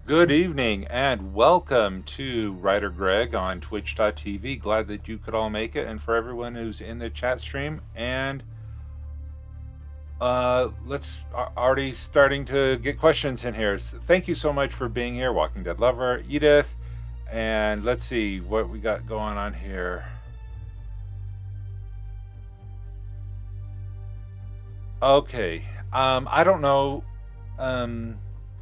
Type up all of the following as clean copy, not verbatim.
Good evening and welcome to WriterGreg on twitch.tv. Glad that you could all make it, and for everyone who's in the chat stream. And let's already starting to get questions in here. So thank you so much for being here, Walking Dead Lover, Edith, and let's see what we got going on here. Okay, I don't know.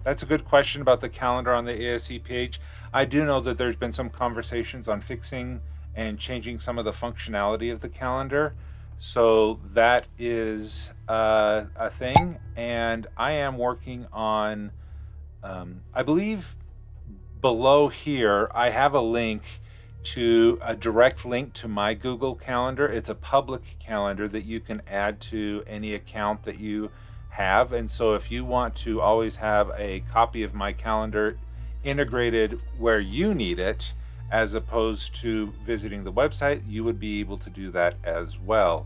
That's a good question about the calendar on the ASE page. I do know that there's been some conversations on fixing and changing some of the functionality of the calendar. So that is a thing. And I am working on, I believe below here, I have a link to a direct link to my Google Calendar. It's a public calendar that you can add to any account that you have. And so if you want to always have a copy of my calendar integrated where you need it, as opposed to visiting the website, you would be able to do that as well,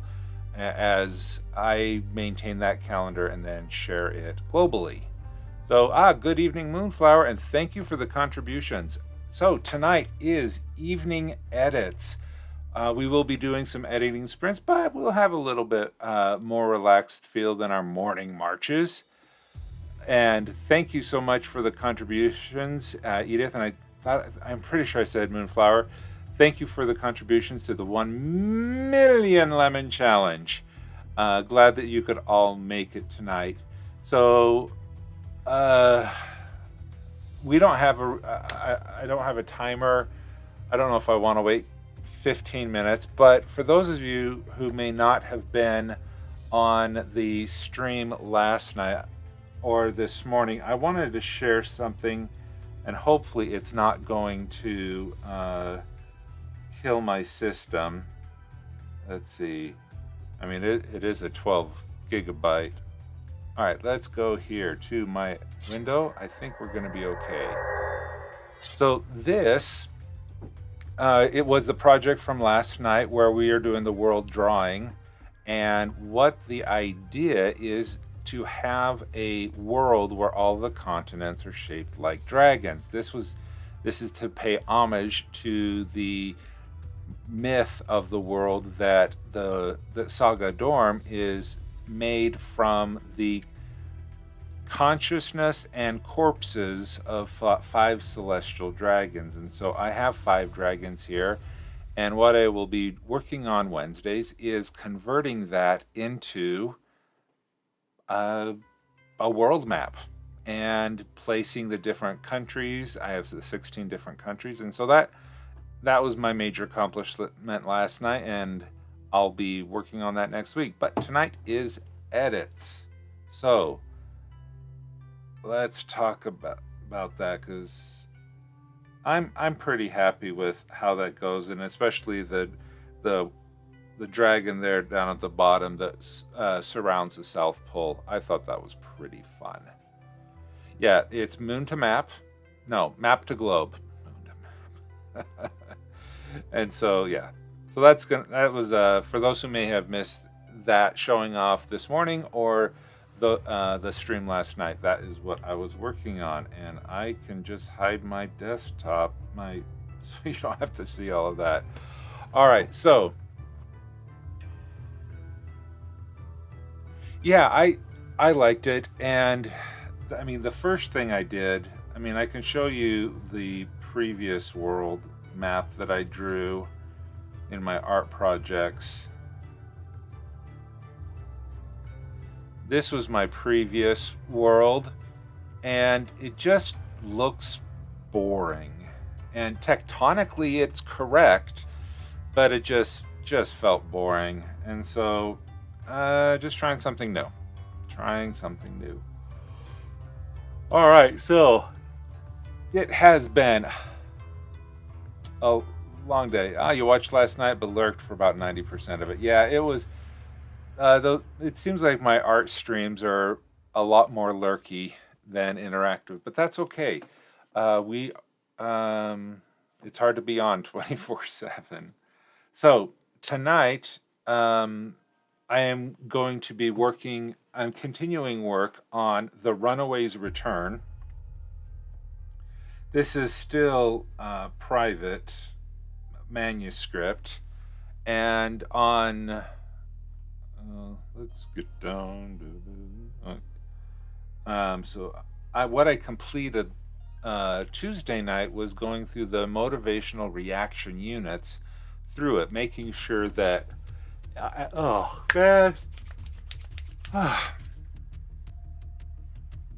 as I maintain that calendar and then share it globally. So, good evening, Moonflower, and thank you for the contributions. So, tonight is evening edits. We will be doing some editing sprints, but we'll have a little bit more relaxed feel than our morning marches. And thank you so much for the contributions, Edith. And I'm pretty sure I said Moonflower. Thank you for the contributions to the 1 million lemon challenge. Glad that you could all make it tonight. So, we don't have I don't have a timer. I don't know if I want to wait 15 minutes, but for those of you who may not have been on the stream last night or this morning, I wanted to share something, and hopefully it's not going to kill my system. Let's see. I mean, it is a 12 gigabyte. All right, let's go here to my window. I think we're going to be okay. So this, it was the project from last night where we are doing the world drawing. And what the idea is to have a world where all the continents are shaped like dragons. This is to pay homage to the myth of the world that the Saga Dorm is made from the consciousness and corpses of 5 celestial dragons. And so I have 5 dragons here, and what I will be working on Wednesdays is converting that into a world map and placing the different countries. I have the 16 different countries, and so that was my major accomplishment last night, and I'll be working on that next week. But tonight is edits. So let's talk about that, because I'm pretty happy with how that goes, and especially the dragon there down at the bottom that surrounds the South Pole. I thought that was pretty fun. Yeah, it's moon to map. No, map to globe. Moon to map. And so yeah, so that was for those who may have missed that showing off this morning or the stream last night. That is what I was working on, and I can just hide my desktop, so you don't have to see all of that. All right, so yeah, I liked it, and I mean the first thing I did. I mean, I can show you the previous world map that I drew in my art projects. This was my previous world, and it just looks boring. And tectonically it's correct, but it just felt boring. And so just trying something new. All right, so it has been a long day. You watched last night but lurked for about 90% of it. Yeah, it was though it seems like my art streams are a lot more lurky than interactive, but that's okay. We It's hard to be on 24/7. So tonight, I am going to be I'm continuing work on The Runaway's Return. this is still private manuscript, and on let's get down to so what I completed Tuesday night was going through the motivational reaction units through it, making sure that oh god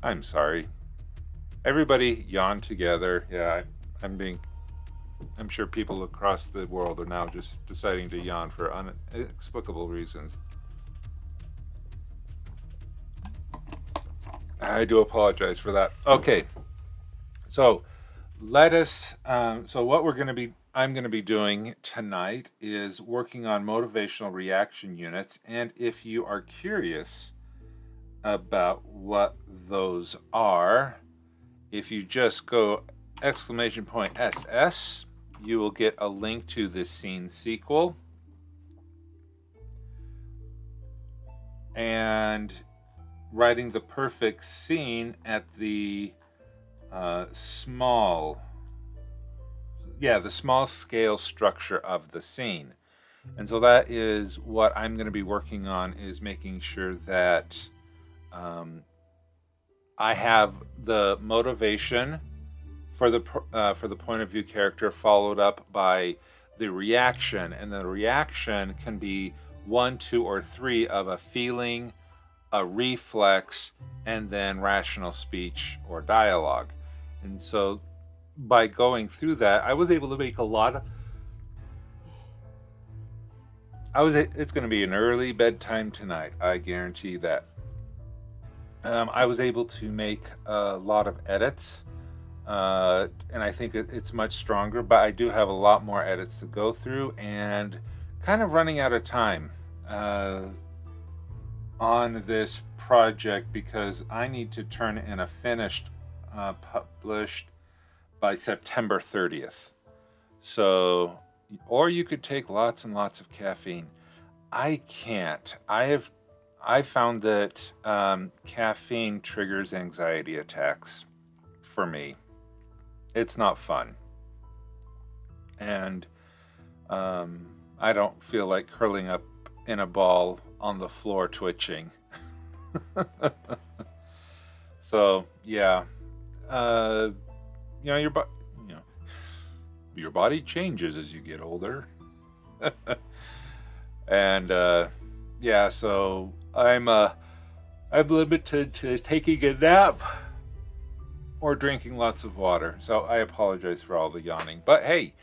I'm sorry, everybody yawn together. Yeah, I'm sure people across the world are now just deciding to yawn for inexplicable reasons. I do apologize for that. Okay, so let us. So what I'm going to be doing tonight is working on motivational reaction units, and if you are curious about what those are, if you just go !SS, you will get a link to this scene sequel, and writing the perfect scene at the small scale structure of the scene. And so that is what I'm going to be working on, is making sure that I have the motivation for the point of view character followed up by the reaction, and the reaction can be 1, 2, or 3 of a feeling, a reflex, and then rational speech or dialogue. And so by going through that, I was able to make a lot of it's going to be an early bedtime tonight, I guarantee that. I was able to make a lot of edits, and I think it's much stronger, but I do have a lot more edits to go through, and kind of running out of time on this project, because I need to turn in a finished published by September 30th. So, or you could take lots and lots of caffeine. I can't. I found that caffeine triggers anxiety attacks for me. It's not fun. And I don't feel like curling up in a ball on the floor twitching. So, yeah. Your body changes as you get older. And yeah, so I'm limited to taking a nap or drinking lots of water. So I apologize for all the yawning. But hey,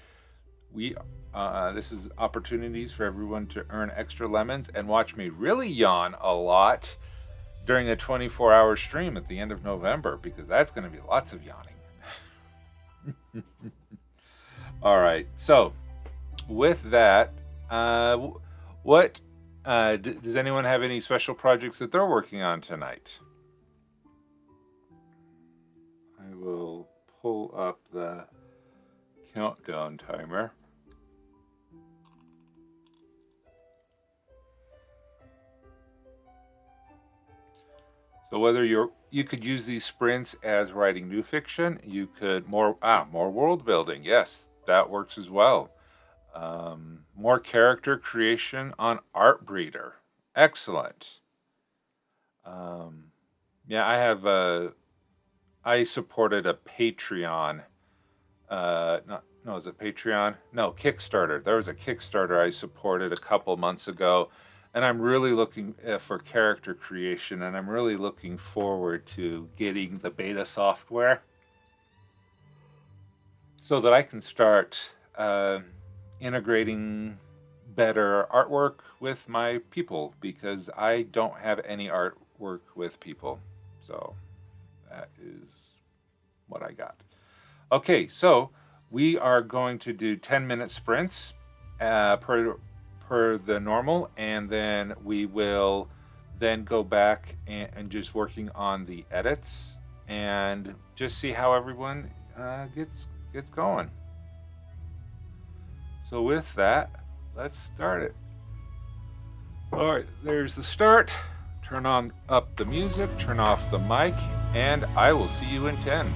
this is opportunities for everyone to earn extra lemons and watch me really yawn a lot during a 24-hour stream at the end of November, because that's going to be lots of yawning. All right. So with that, what does anyone have any special projects that they're working on tonight? I will pull up the countdown timer. So whether you could use these sprints as writing new fiction, you could more world building. Yes, that works as well. More character creation on Artbreeder. Excellent. Yeah, I supported a Patreon. Is it Patreon? No, Kickstarter. There was a Kickstarter I supported a couple months ago, and I'm really looking for character creation, and I'm really looking forward to getting the beta software so that I can start integrating better artwork with my people, because I don't have any artwork with people. So that is what I got. Okay, so we are going to do 10-minute sprints per the normal, and then we will then go back and just working on the edits and just see how everyone gets going. So with that, let's start it. All right, there's the start. Turn on up the music, turn off the mic, and I will see you in 10.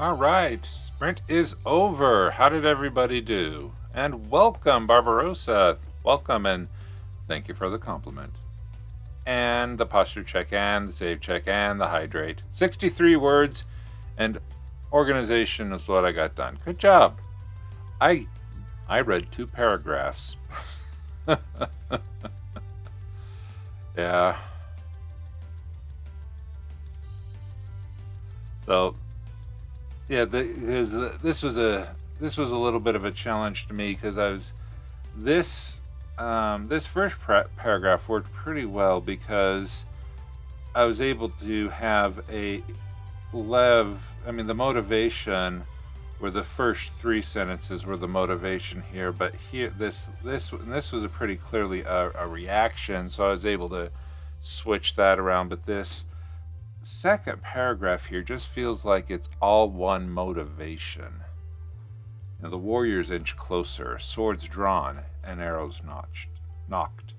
All right, sprint is over. How did everybody do? And welcome, Barbarossa. Welcome, and thank you for the compliment. And the posture check, and the save check, and the hydrate. 63 words, and organization is what I got done. Good job. I read 2 paragraphs. Yeah. So, yeah, this was a little bit of a challenge to me because I was this first paragraph worked pretty well because I was able to have the motivation were the first 3 sentences were the motivation here, but here this was a pretty clearly a reaction, so I was able to switch that around. But this second paragraph here just feels like it's all one motivation. You know, the warriors inch closer, swords drawn and arrows nocked.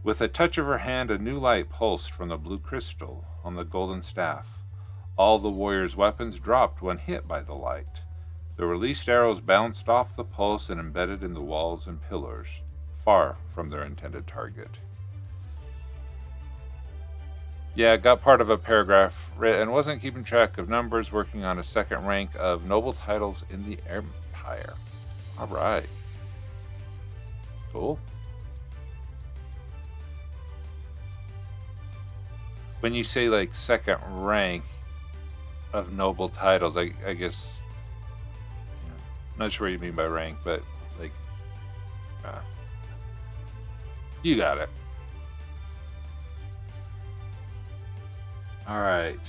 With a touch of her hand, a new light pulsed from the blue crystal on the golden staff. All the warriors' weapons dropped when hit by the light. The released arrows bounced off the pulse and embedded in the walls and pillars, far from their intended target. Yeah, got part of a paragraph written, wasn't keeping track of numbers, working on a second rank of noble titles in the Empire. All right. Cool. When you say like second rank of noble titles, I guess, not sure what you mean by rank, but like, you got it. All right.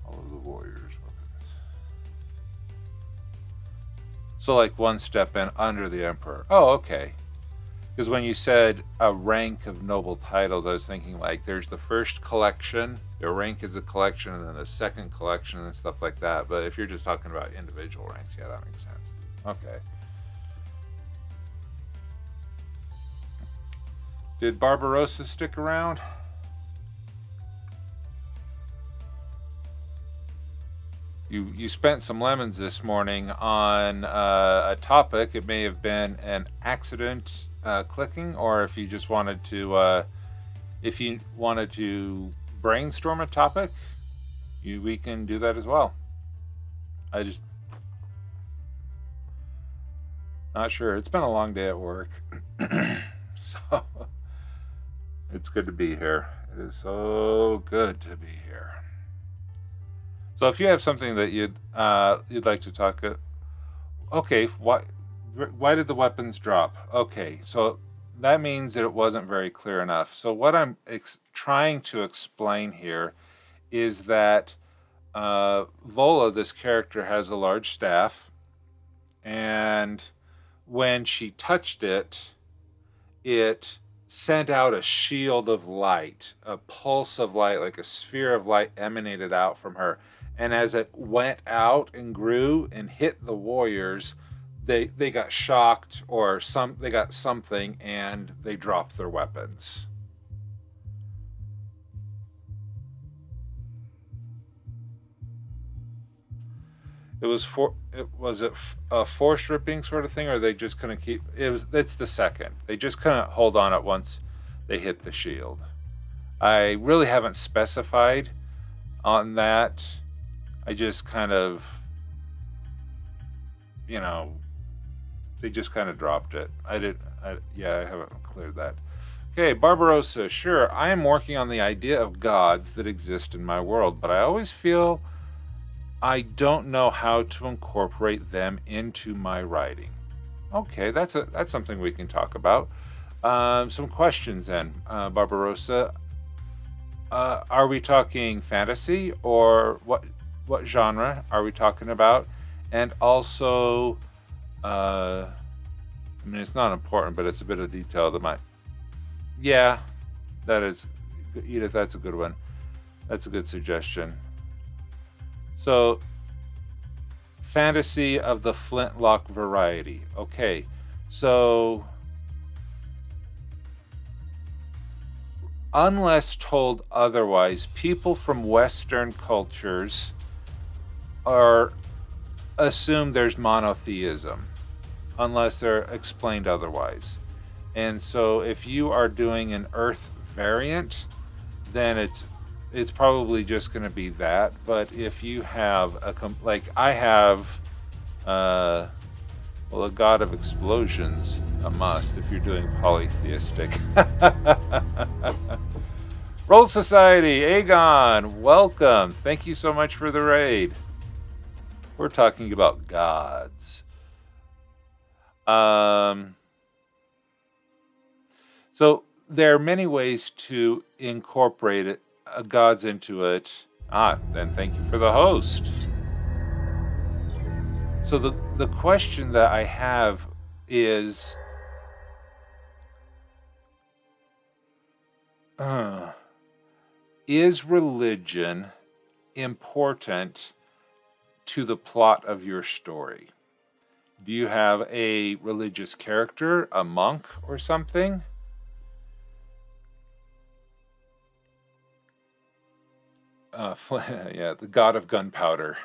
All of the warriors' weapons. So like one step in under the emperor. Oh, okay. Because when you said a rank of noble titles, I was thinking like there's the first collection, their rank is a collection, and then the second collection and stuff like that. But if you're just talking about individual ranks, yeah, that makes sense. Okay. Did Barbarossa stick around? You spent some lemons this morning on a topic. It may have been an accident clicking, or if you just wanted to brainstorm a topic, we can do that as well. I just not sure. It's been a long day at work, so it's good to be here. It is so good to be here. So if you have something that you'd like to talk, okay, why did the weapons drop? Okay, so that means that it wasn't very clear enough. So what I'm trying to explain here is that Vola, this character, has a large staff, and when she touched it, it sent out a shield of light, a pulse of light, like a sphere of light emanated out from her. And as it went out and grew and hit the warriors, they got shocked, or they got something, and they dropped their weapons. Was it a force ripping sort of thing, or they just couldn't keep it's the second. They just couldn't hold on it once they hit the shield. I really haven't specified on that. I just kind of, they just kind of dropped it. I haven't cleared that. Okay, Barbarossa, sure, I am working on the idea of gods that exist in my world, but I always feel I don't know how to incorporate them into my writing. Okay, that's something we can talk about. Some questions then, Barbarossa. Are we talking fantasy, or what genre are we talking about? And also, it's not important, but it's a bit of detail that might. Yeah, that is, Edith, that's a good one. That's a good suggestion. So, fantasy of the flintlock variety. Okay, so unless told otherwise, people from Western cultures are assume there's monotheism, unless they're explained otherwise. And so if you are doing an Earth variant, then it's probably just going to be that. But if you have like I have, well, a god of explosions, a must if you're doing polytheistic. Roll Society, Aegon, welcome. Thank you so much for the raid. We're talking about gods. So there are many ways to incorporate it, gods into it. Then thank you for the host. So the question that I have is, is religion important to the plot of your story? Do you have a religious character, a monk or something? Yeah, the god of gunpowder.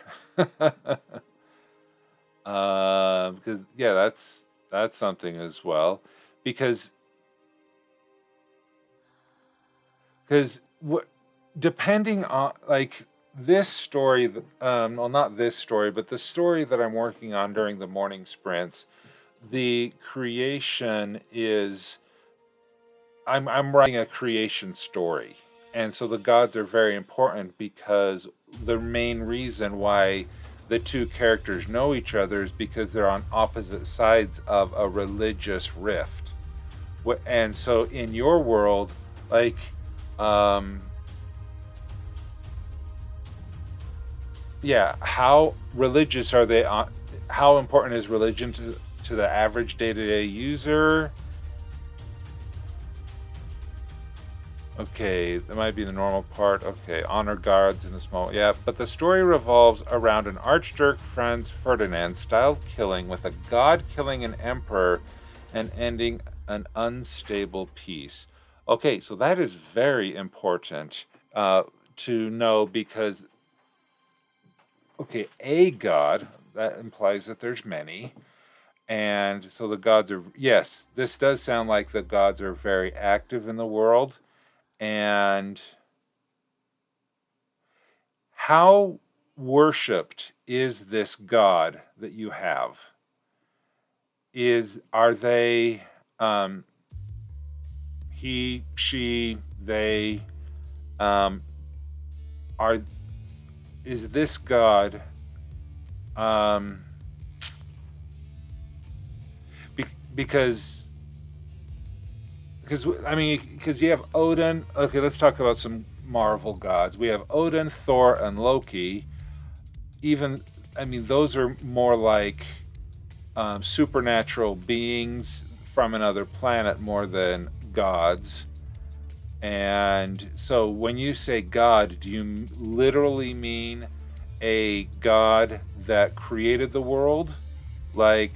Because yeah, that's something as well. Because depending on like this story, well, not this story, but the story that I'm working on during the morning sprints, the creation is I'm writing a creation story. And so the gods are very important because the main reason why the two characters know each other is because they're on opposite sides of a religious rift. And so in your world, like, yeah, how religious are they? How important is religion to the average day-to-day user? Okay, that might be the normal part. Okay, honor guards in the small. Yeah, but the story revolves around an Archduke Franz Ferdinand-style killing with a god killing an emperor and ending an unstable peace. Okay, so that is very important to know because, okay, a god, that implies that there's many. And so the gods are, yes, this does sound like the gods are very active in the world. And how worshipped is this god that you have? Are they he, she, they is this god because I mean, because you have Odin. Okay, let's talk about some Marvel gods. We have Odin, Thor, and Loki. Even, I mean, those are more like supernatural beings from another planet more than gods. And so when you say God, do you literally mean a god that created the world, like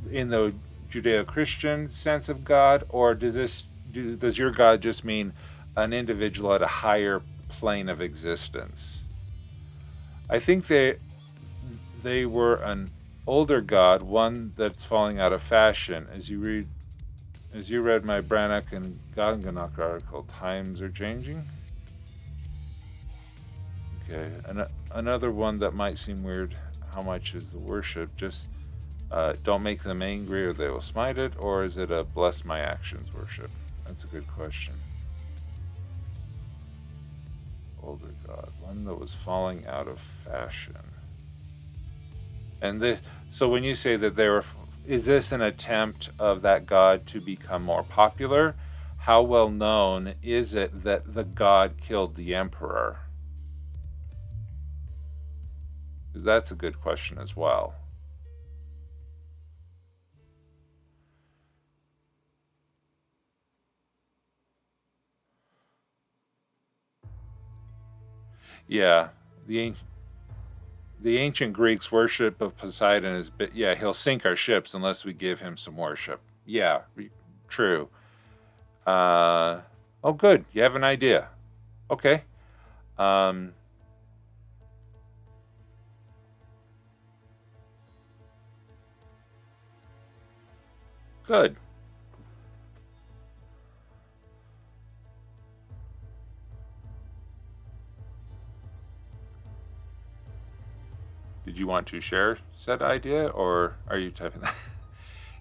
in the Judeo-Christian sense of God, or does your God just mean an individual at a higher plane of existence? I think they were an older god, one that's falling out of fashion. As you read my Brannock and Ganganok article, times are changing. Okay, another one that might seem weird. How much is the worship? Just don't make them angry or they will smite it, or is it a bless my actions worship? That's a good question. Older god, one that was falling out of fashion. And so when you say that is this an attempt of that god to become more popular? How well known is it that the god killed the emperor? That's a good question as well. Yeah, the ancient Greeks' worship of Poseidon is, yeah, he'll sink our ships unless we give him some worship. Yeah, true. Oh, good. You have an idea. Okay. Um, good. Did you want to share said idea, or are you typing that?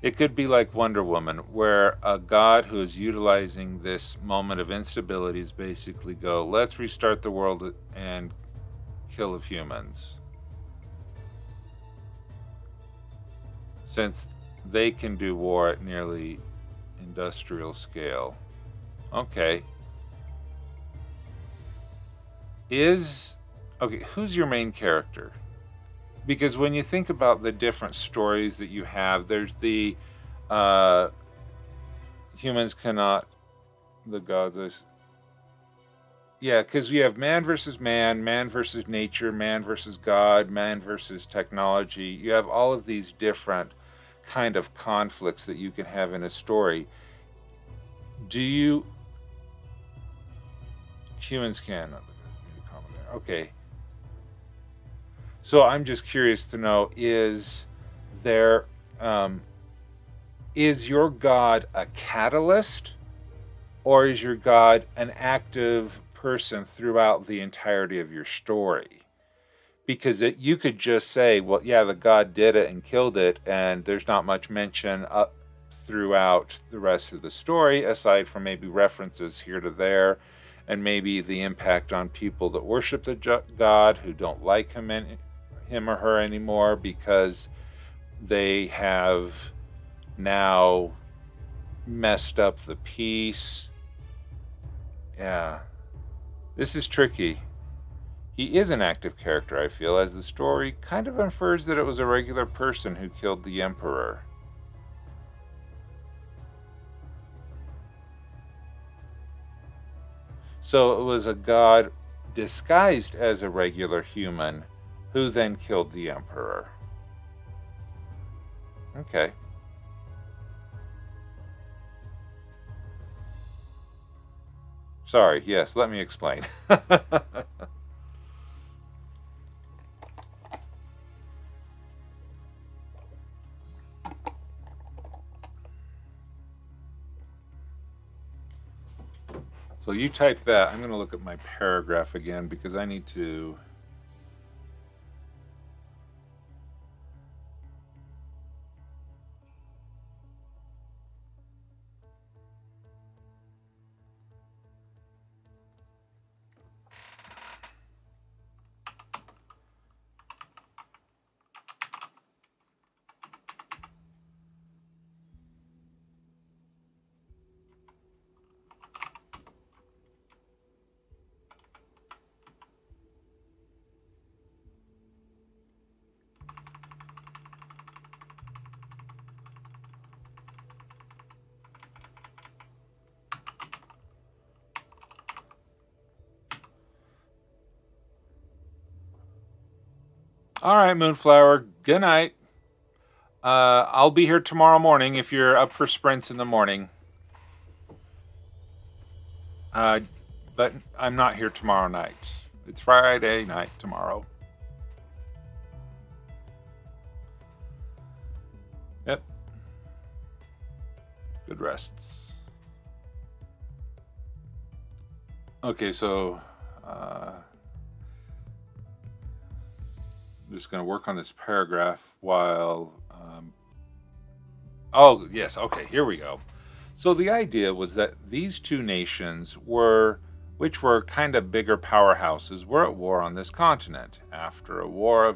It could be like Wonder Woman, where a god who is utilizing this moment of instability is basically go, let's restart the world and kill of humans. Since they can do war at nearly industrial scale. Okay. Okay, who's your main character? Because when you think about the different stories that you have, there's the uh, humans cannot, the gods. Yeah, because you have man versus nature, man versus God, man versus technology. You have all of these different kind of conflicts that you can have in a story. Do you humans can? Okay. So I'm just curious to know: there um, is your God a catalyst, or is your God an active person throughout the entirety of your story? Because you could just say, well, yeah, the god did it and killed it, and there's not much mention throughout the rest of the story, aside from maybe references here to there, and maybe the impact on people that worship the god who don't like him or her anymore because they have now messed up the peace. Yeah, this is tricky. He is an active character, I feel, as the story kind of infers that it was a regular person who killed the Emperor. So it was a god disguised as a regular human who then killed the Emperor. Okay. Sorry, yes, let me explain. So you type that. I'm going to look at my paragraph again because I need to. All right, Moonflower. Good night. I'll be here tomorrow morning if you're up for sprints in the morning. But I'm not here tomorrow night. It's Friday night tomorrow. Yep. Good rests. Okay, so I'm just going to work on this paragraph while. Oh, yes. Okay, here we go. So the idea was that these two nations which were kind of bigger powerhouses, were at war on this continent after a war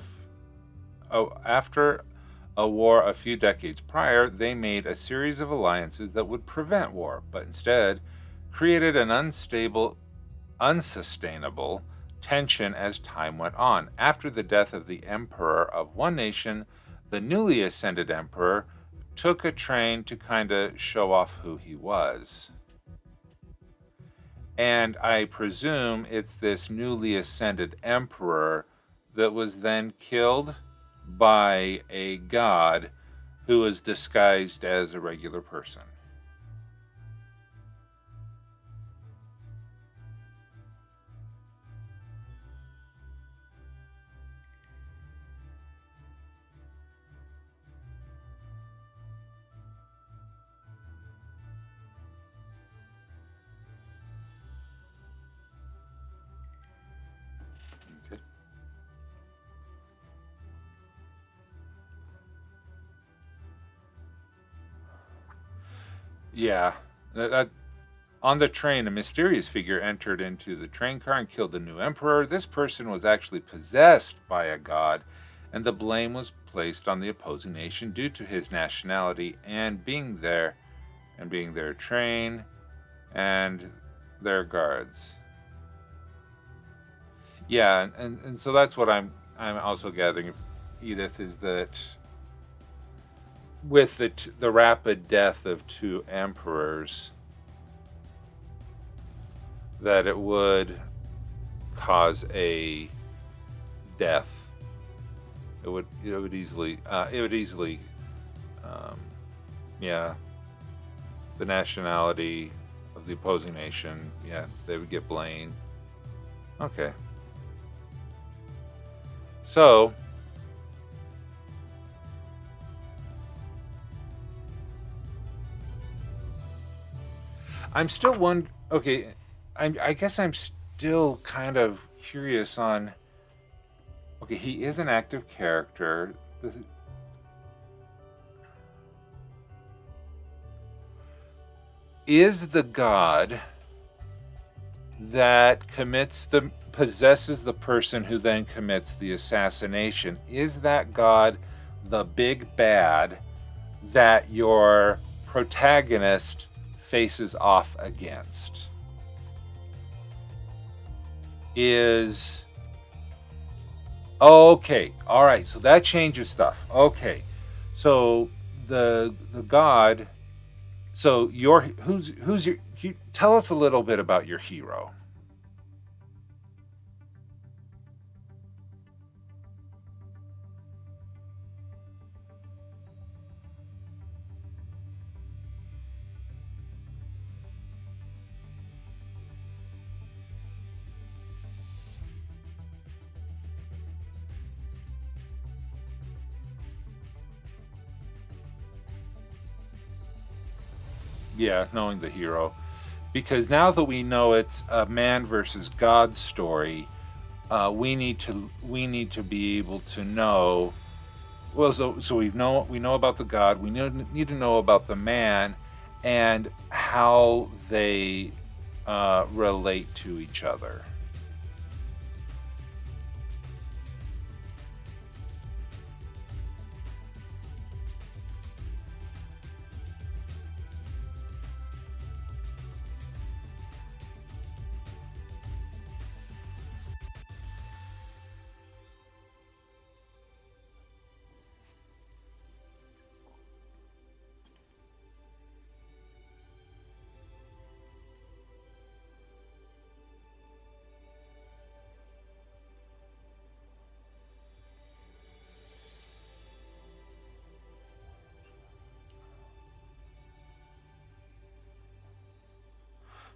a few decades prior. They made a series of alliances that would prevent war, but instead created an unsustainable tension as time went on. After the death of the emperor of one nation, the newly ascended emperor took a train to kind of show off who he was. And I presume it's this newly ascended emperor that was then killed by a god who was disguised as a regular person. Yeah. That On the train, a mysterious figure entered into the train car and killed the new emperor. This person was actually possessed by a god, and the blame was placed on the opposing nation due to his nationality and being their train and their guards. Yeah, and so that's what I'm also gathering, Edith, is that with the rapid death of two emperors, that it would cause a death. It would easily um, yeah, the nationality of the opposing nation, yeah, they would get blamed. Okay. So I'm still one. Okay, I guess I'm still kind of curious on. Okay, he is an active character. Is the god that possesses the person who then commits the assassination? Is that god the big bad that your protagonist faces off against? Okay, all right, so that changes stuff. Okay, so the god. So who's your? Tell us a little bit about your hero. Yeah, knowing the hero, because now that we know it's a man versus God story, we need to be able to know. Well, so we know about the God. We need to know about the man and how they relate to each other.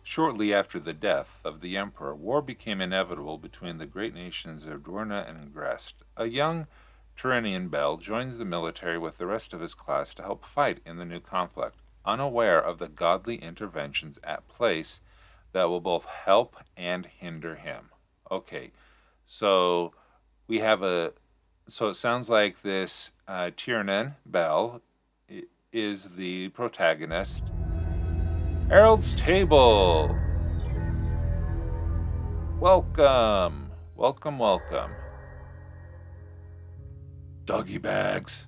Shortly after the death of the emperor, war became inevitable between the great nations of Dorna and Grest. A young Tyrrhenian Bell joins the military with the rest of his class to help fight in the new conflict, unaware of the godly interventions at place that will both help and hinder him. Okay, so we have a. So it sounds like this Tiernan Bell is the protagonist. Harold's Table! Welcome! Welcome, welcome. Doggy bags.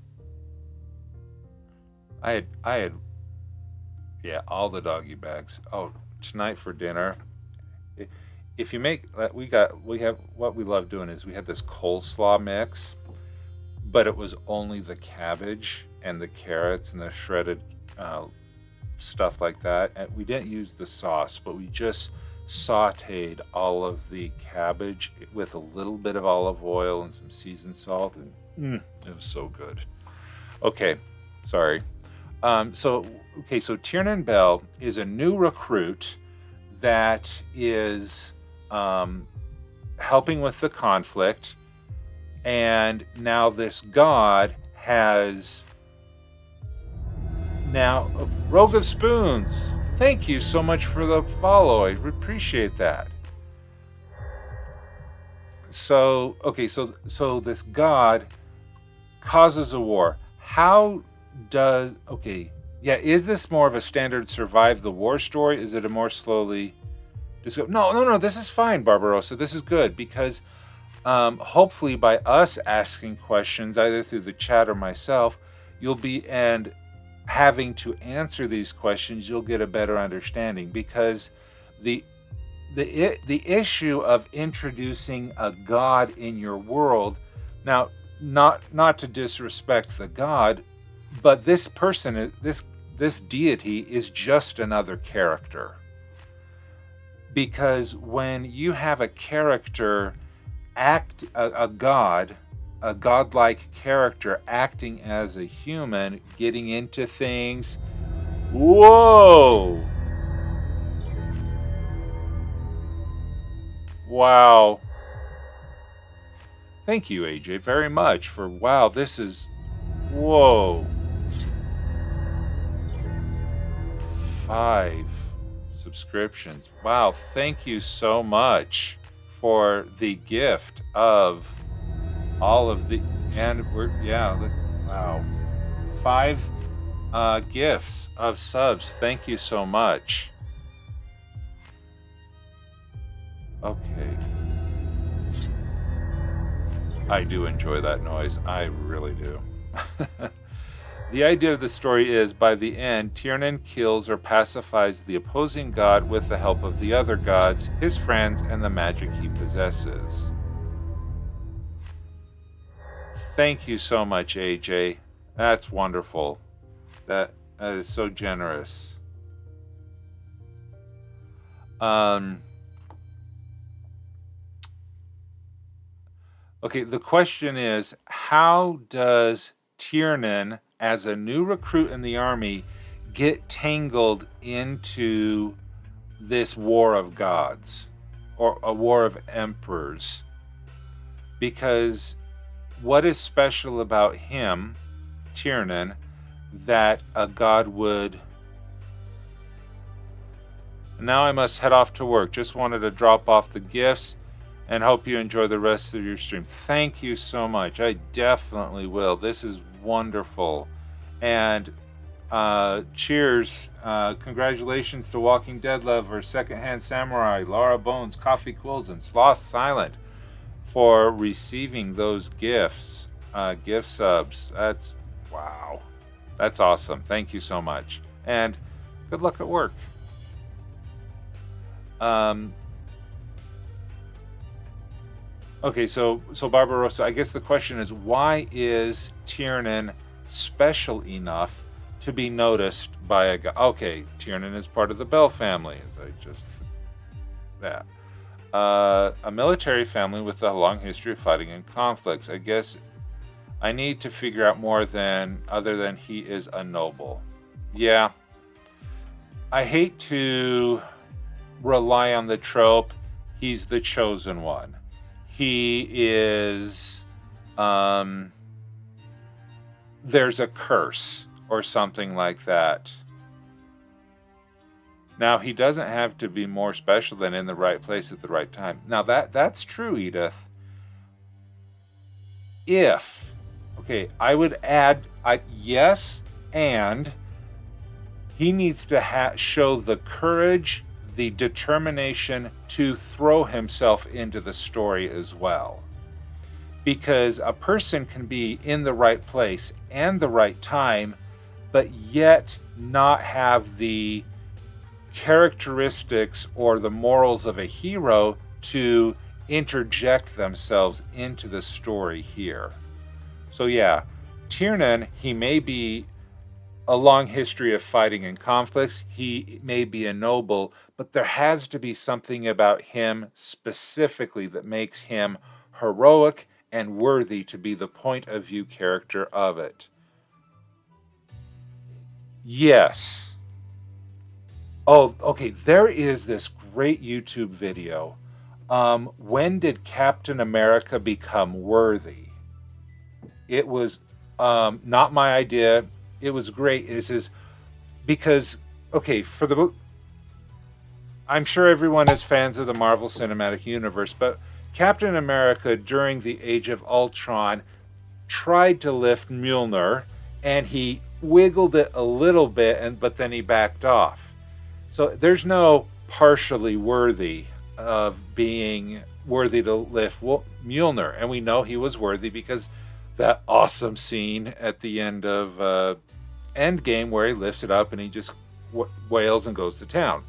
I had, yeah, all the doggy bags. Oh, tonight for dinner. If you make, we have, what we love doing is we had this coleslaw mix, but it was only the cabbage and the carrots and the shredded stuff like that. And we didn't use the sauce, but we just sauteed all of the cabbage with a little bit of olive oil and some seasoned salt, and it was so good. Okay, sorry. So Tiernan Bell is a new recruit that is helping with the conflict, and now this god has now Rogue of Spoons. Thank you so much for the follow. I appreciate that. So okay, so this god causes a war. How does okay? Yeah, is this more of a standard survive the war story? Is it a more slowly No, this is fine, Barbarossa. This is good because hopefully by us asking questions either through the chat or myself, you'll be and having to answer these questions, you'll get a better understanding because the the issue of introducing a god in your world, now not to disrespect the god, but this person, this deity is just another character. Because when you have a character act a godlike character acting as a human, getting into things, whoa, wow. Thank you, AJ, very much for wow. This is whoa. 5 subscriptions. Wow, thank you so much for the gift of all of the wow. 5 gifts of subs. Thank you so much. Okay. I do enjoy that noise. I really do. The idea of the story is, by the end, Tiernan kills or pacifies the opposing god with the help of the other gods, his friends, and the magic he possesses. Thank you so much, AJ. That's wonderful. That is so generous. Okay, the question is, how does Tiernan, as a new recruit in the army, get tangled into this war of gods or a war of emperors? Because what is special about him, Tiernan, that a god would... Now I must head off to work. Just wanted to drop off the gifts and hope you enjoy the rest of your stream. Thank you so much. I definitely will. This is wonderful. And cheers. Congratulations to Walking Dead Lover, Secondhand Samurai, Laura Bones, Coffee Quills, and Sloth Silent for receiving those gifts, gift subs. That's wow. That's awesome. Thank you so much. And good luck at work. Okay, so Barbarossa, I guess the question is, why is Tiernan special enough to be noticed by a guy? Okay, Tiernan is part of the Bell family, as I just... Yeah. A military family with a long history of fighting and conflicts. I guess I need to figure out more other than he is a noble. Yeah. I hate to rely on the trope, he's the chosen one. He is, there's a curse or something like that. Now, he doesn't have to be more special than in the right place at the right time. Now, that's true, Edith. Okay, I would add, yes, and he needs to show the courage, the determination to throw himself into the story as well. Because a person can be in the right place and the right time, but yet not have the characteristics or the morals of a hero to interject themselves into the story here. So yeah, Tiernan, he may be a long history of fighting and conflicts, he may be a noble, but there has to be something about him specifically that makes him heroic and worthy to be the point of view character of it. Yes. Oh, okay, there is this great YouTube video. When did Captain America become worthy? It was not my idea. It was great. It is because, okay, for the book, I'm sure everyone is fans of the Marvel Cinematic Universe, but Captain America during the Age of Ultron tried to lift Mjolnir, and he wiggled it a little bit, but then he backed off. So there's no partially worthy of being worthy to lift Mjolnir, and we know he was worthy because that awesome scene at the end of Endgame where he lifts it up and he just wails and goes to town.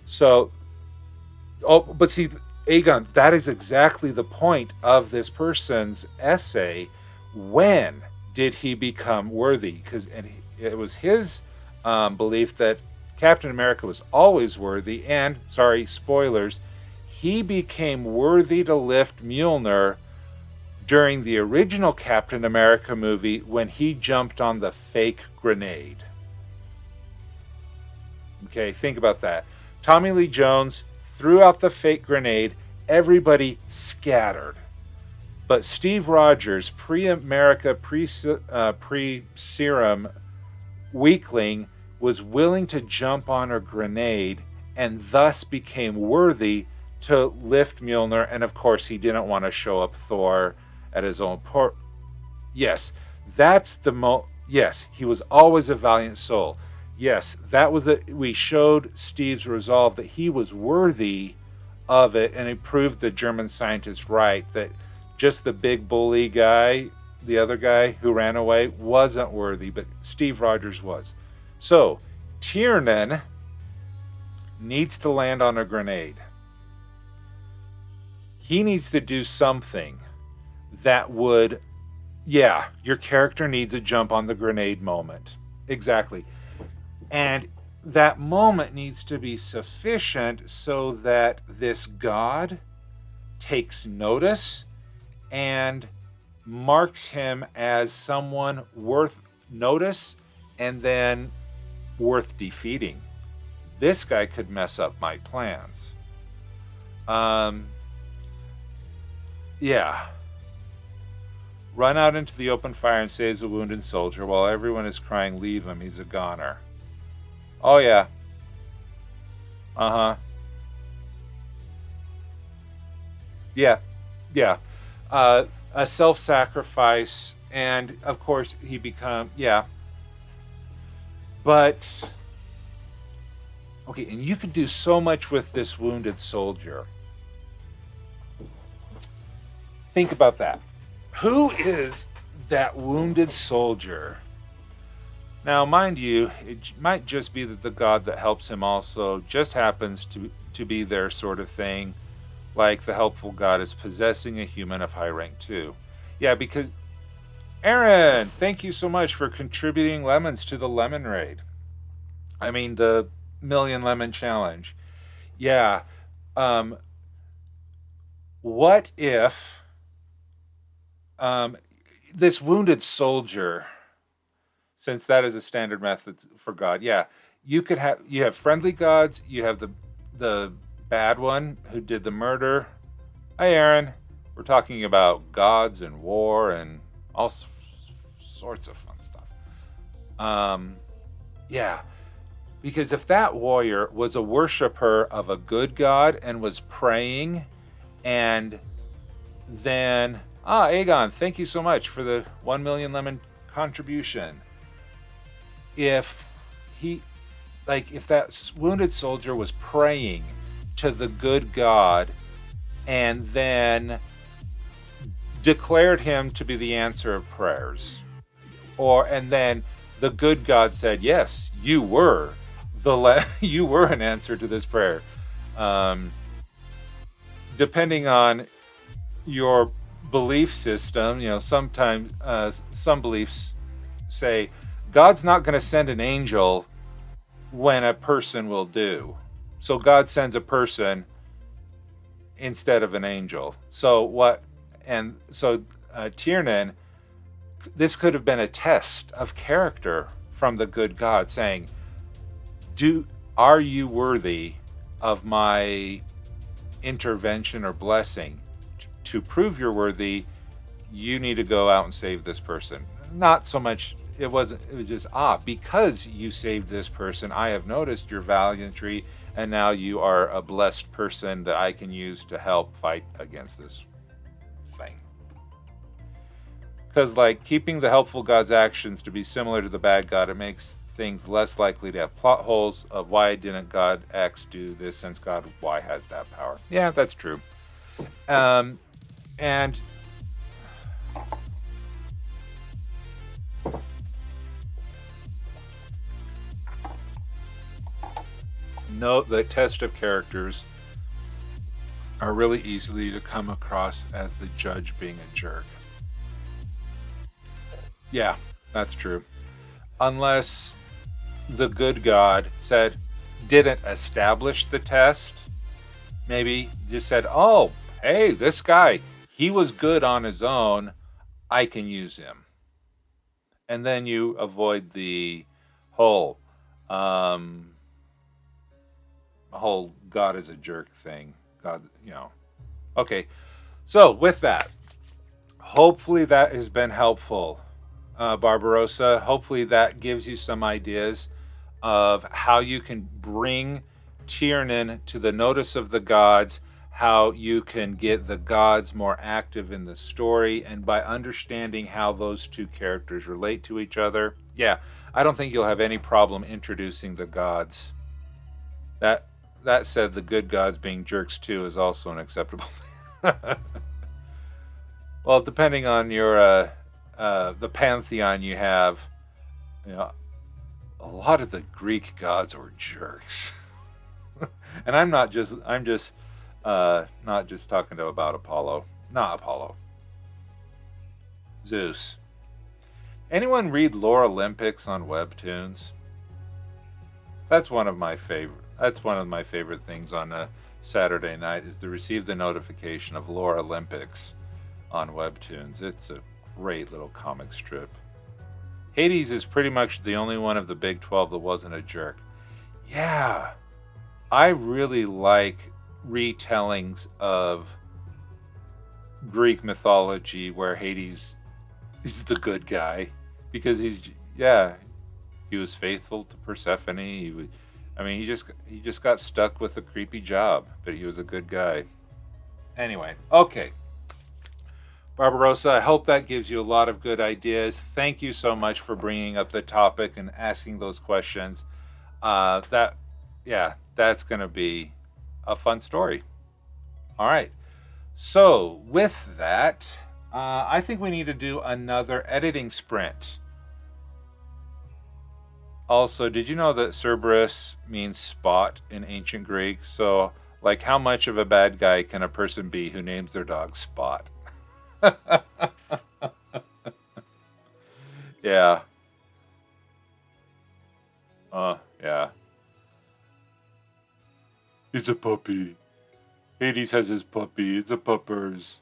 So, but see, Aegon, that is exactly the point of this person's essay. When did he become worthy? Because it was his belief that Captain America was always worthy, and, sorry, spoilers, he became worthy to lift Mjolnir during the original Captain America movie when he jumped on the fake grenade. Okay, think about that. Tommy Lee Jones threw out the fake grenade, everybody scattered. But Steve Rogers, pre-America, pre-serum weakling, was willing to jump on a grenade and thus became worthy to lift Mjolnir. And of course, he didn't want to show up Thor at his own port. Yes, that's the yes, he was always a valiant soul. Yes, that was we showed Steve's resolve that he was worthy of it, and it proved the German scientist right, that just the big bully guy, the other guy who ran away, wasn't worthy, but Steve Rogers was. So, Tiernan needs to land on a grenade. He needs to do something that would, yeah, your character needs a jump on the grenade moment. Exactly. And that moment needs to be sufficient so that this god takes notice and marks him as someone worth notice and then worth defeating. This guy could mess up my plans. Yeah. Run out into the open fire and saves a wounded soldier while everyone is crying, leave him, he's a goner. Oh, yeah. Uh-huh. Yeah. Yeah. A self-sacrifice, and of course he yeah. But, okay, and you could do so much with this wounded soldier. Think about that. Who is that wounded soldier? Now, mind you, it might just be that the god that helps him also just happens to be their sort of thing, like the helpful god is possessing a human of high rank too. Yeah, because Aaron, thank you so much for contributing lemons to the lemon raid. I mean, the Million Lemon Challenge. Yeah. What if this wounded soldier, since that is a standard method for God, yeah, you have friendly gods, you have the bad one who did the murder. Hi, Aaron. We're talking about gods and war and all sorts of fun stuff. Yeah, because if that warrior was a worshiper of a good god and was praying, and then Aegon, thank you so much for the 1 million lemon contribution. If that wounded soldier was praying to the good God and then declared him to be the answer of prayers, and then the good God said, yes, you were you were an answer to this prayer. Depending on your belief system, sometimes some beliefs say God's not going to send an angel when a person will do. So God sends a person instead of an angel. So Tiernan, this could have been a test of character from the good God saying, are you worthy of my intervention or blessing? To prove you're worthy, you need to go out and save this person. Not so much, it was just, because you saved this person, I have noticed your valiantry, and now you are a blessed person that I can use to help fight against this thing. Because, like, keeping the helpful god's actions to be similar to the bad god, it makes things less likely to have plot holes of why didn't God X do this since God Y has that power. Yeah, that's true. And note that test of characters are really easily to come across as the judge being a jerk. Yeah, that's true. Unless the good God didn't establish the test, maybe just said, oh, hey, this guy, he was good on his own, I can use him. And then you avoid the whole God is a jerk thing. God, Okay, so with that, hopefully that has been helpful, Barbarossa. Hopefully that gives you some ideas of how you can bring Tiernan to the notice of the gods, how you can get the gods more active in the story, and by understanding how those two characters relate to each other. Yeah, I don't think you'll have any problem introducing the gods. That said, the good gods being jerks too is also unacceptable. Well, depending on your the pantheon you have, a lot of the Greek gods were jerks. And I'm just not just talking about Apollo. Not Apollo. Zeus. Anyone read Lore Olympics on Webtoons? That's one of my favorite things on a Saturday night, is to receive the notification of Lore Olympics on Webtoons. It's a great little comic strip. Hades is pretty much the only one of the Big 12 that wasn't a jerk. Yeah. I really like retellings of Greek mythology where Hades is the good guy, because he was faithful to Persephone. He just got stuck with a creepy job, but he was a good guy. Anyway, okay. Barbarossa, I hope that gives you a lot of good ideas. Thank you so much for bringing up the topic and asking those questions. That's going to be a fun story. All right. So with that, I think we need to do another editing sprint. Also, did you know that Cerberus means spot in ancient Greek? So, like, how much of a bad guy can a person be who names their dog Spot? Yeah. Yeah. It's a puppy. Hades has his puppy. It's a puppers.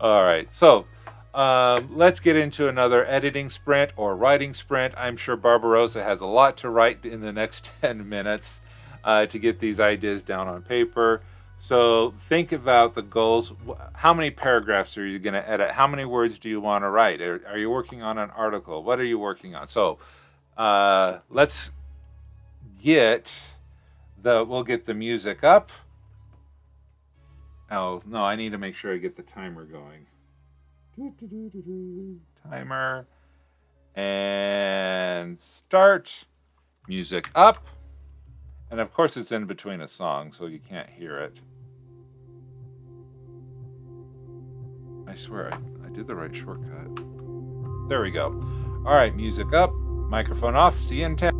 All right. So, let's get into another editing sprint or writing sprint. I'm sure Barbarossa has a lot to write in the next 10 minutes to get these ideas down on paper. So think about the goals. How many paragraphs are you going to edit? How many words do you want to write? Are you working on an article? What are you working on? So let's we'll get the music up. Oh, no, I need to make sure I get the timer going. Timer. And start. Music up. And of course it's in between a song, so you can't hear it. I swear I did the right shortcut. There we go. All right, music up. Microphone off. See you in 10.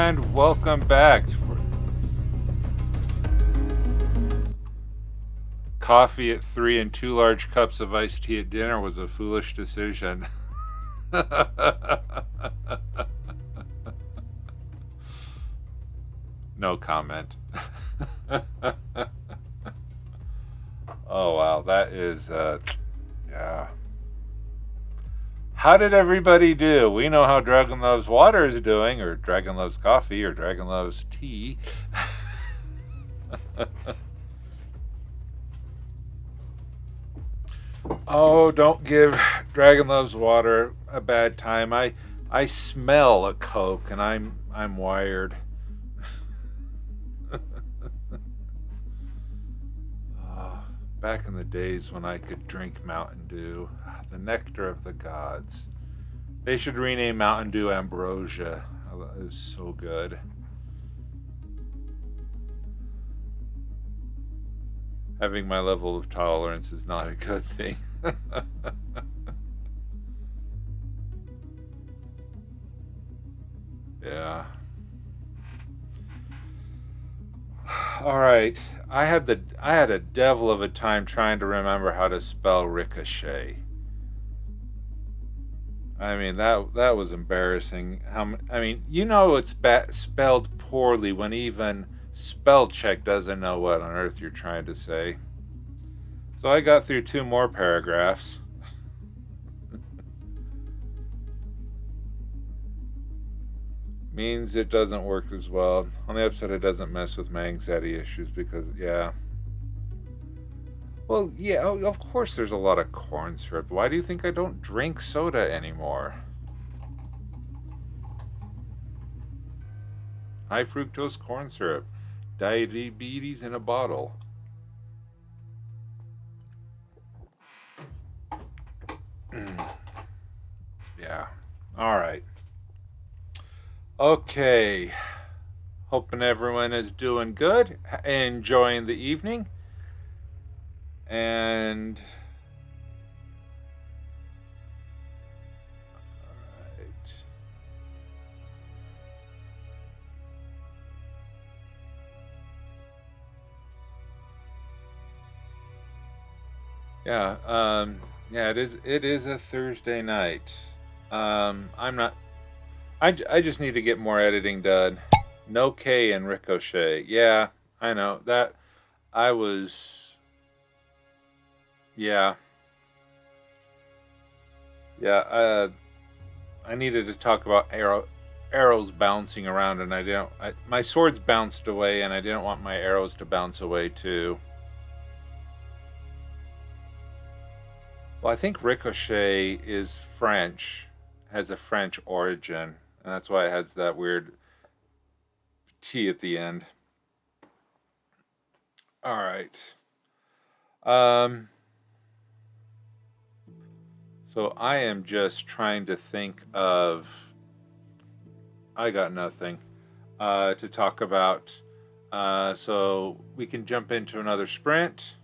and welcome back. Coffee at 3 and 2 large cups of iced tea at dinner was a foolish decision. No comment. Oh wow, that is yeah. How did everybody do? We know how Dragon Loves Water is doing, or Dragon Loves Coffee, or Dragon Loves Tea. Oh, don't give Dragon Loves Water a bad time. I smell a Coke, and I'm wired. Back in the days when I could drink Mountain Dew, the nectar of the gods. They should rename Mountain Dew Ambrosia. It was so good. Having my level of tolerance is not a good thing. Yeah. All right. I had a devil of a time trying to remember how to spell ricochet. I mean that was embarrassing. It's spelled poorly when even spell check doesn't know what on earth you're trying to say. So I got through 2 more paragraphs. Means it doesn't work as well. On the upside, it doesn't mess with my anxiety issues because, yeah. Well, yeah, of course there's a lot of corn syrup. Why do you think I don't drink soda anymore? High fructose corn syrup. Diabetes in a bottle. Yeah. All right. Okay. Hoping everyone is doing good, enjoying the evening. And right. Yeah, it is a Thursday night. I'm not I just need to get more editing done. No K in Ricochet. Yeah, I know. That I was yeah. Yeah, I needed to talk about arrows bouncing around, and my swords bounced away, and I didn't want my arrows to bounce away too. Well, I think Ricochet is French, has a French origin, and that's why it has that weird T at the end. All right. So I am just trying to think of. I got nothing to talk about. So we can jump into another sprint.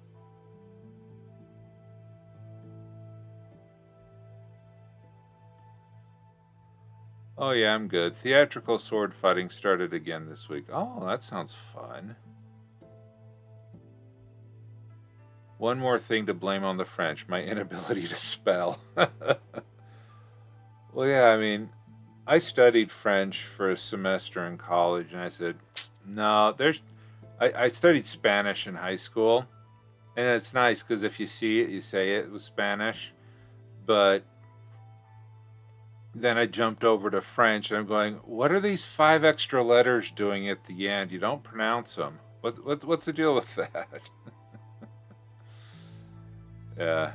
Oh yeah, I'm good. Theatrical sword fighting started again this week. Oh, that sounds fun. One more thing to blame on the French, my inability to spell. Well, yeah, I mean, I studied French for a semester in college, and I said, no, I studied Spanish in high school, and it's nice because if you see it, you say it with Spanish, but then I jumped over to French, and I'm going, what are these 5 extra letters doing at the end? You don't pronounce them. What's the deal with that? Yeah.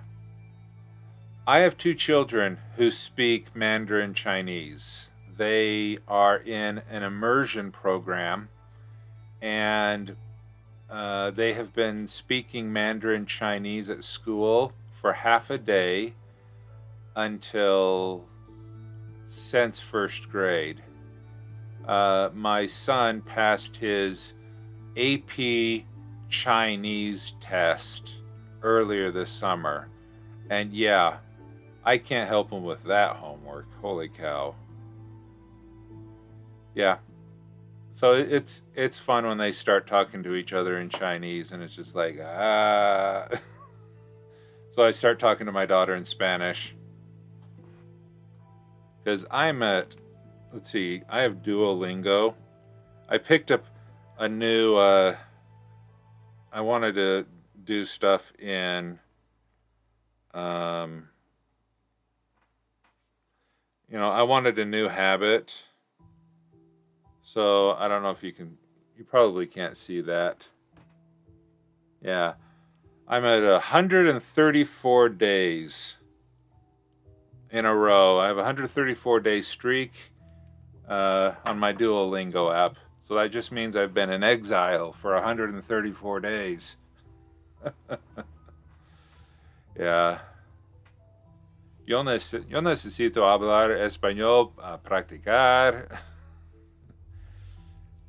I have 2 children who speak Mandarin Chinese. They are in an immersion program, and they have been speaking Mandarin Chinese at school for half a day since 1st grade. My son passed his AP Chinese test earlier this summer, and yeah, I can't help him with that homework. Holy cow. Yeah. So it's fun when they start talking to each other in Chinese, and it's just like ah. So I start talking to my daughter in Spanish because I'm at, let's see, I have Duolingo. I picked up a new. I wanted to do stuff in. Um, I wanted a new habit. So I don't know if you can. You probably can't see that. Yeah, I'm at 134 days in a row. I have a 134-day streak on my Duolingo app. So that just means I've been in exile for 134 days. Yeah. Yo necesito hablar español practicar.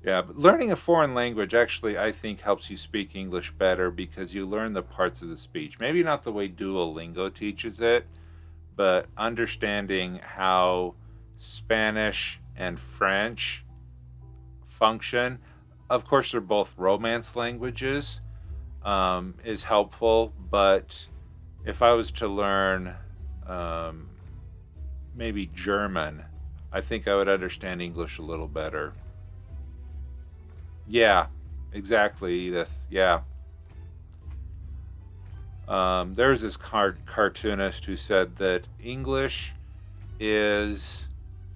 Yeah, but learning a foreign language actually, I think, helps you speak English better because you learn the parts of the speech. Maybe not the way Duolingo teaches it, but understanding how Spanish and French function. Of course, they're both Romance languages, is helpful. But if I was to learn um, maybe German, I think I would understand English a little better. Yeah, exactly, Edith. Yeah. There's this cartoonist who said that is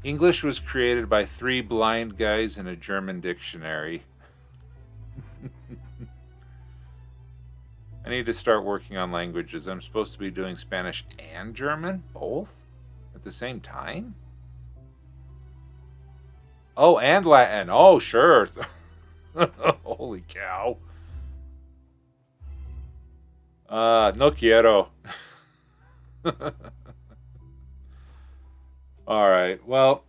English was created by three blind guys in a German dictionary. I need to start working on languages. I'm supposed to be doing Spanish and German, both at the same time. Oh, and Latin. Oh, sure. Holy cow. No quiero. All right. Well,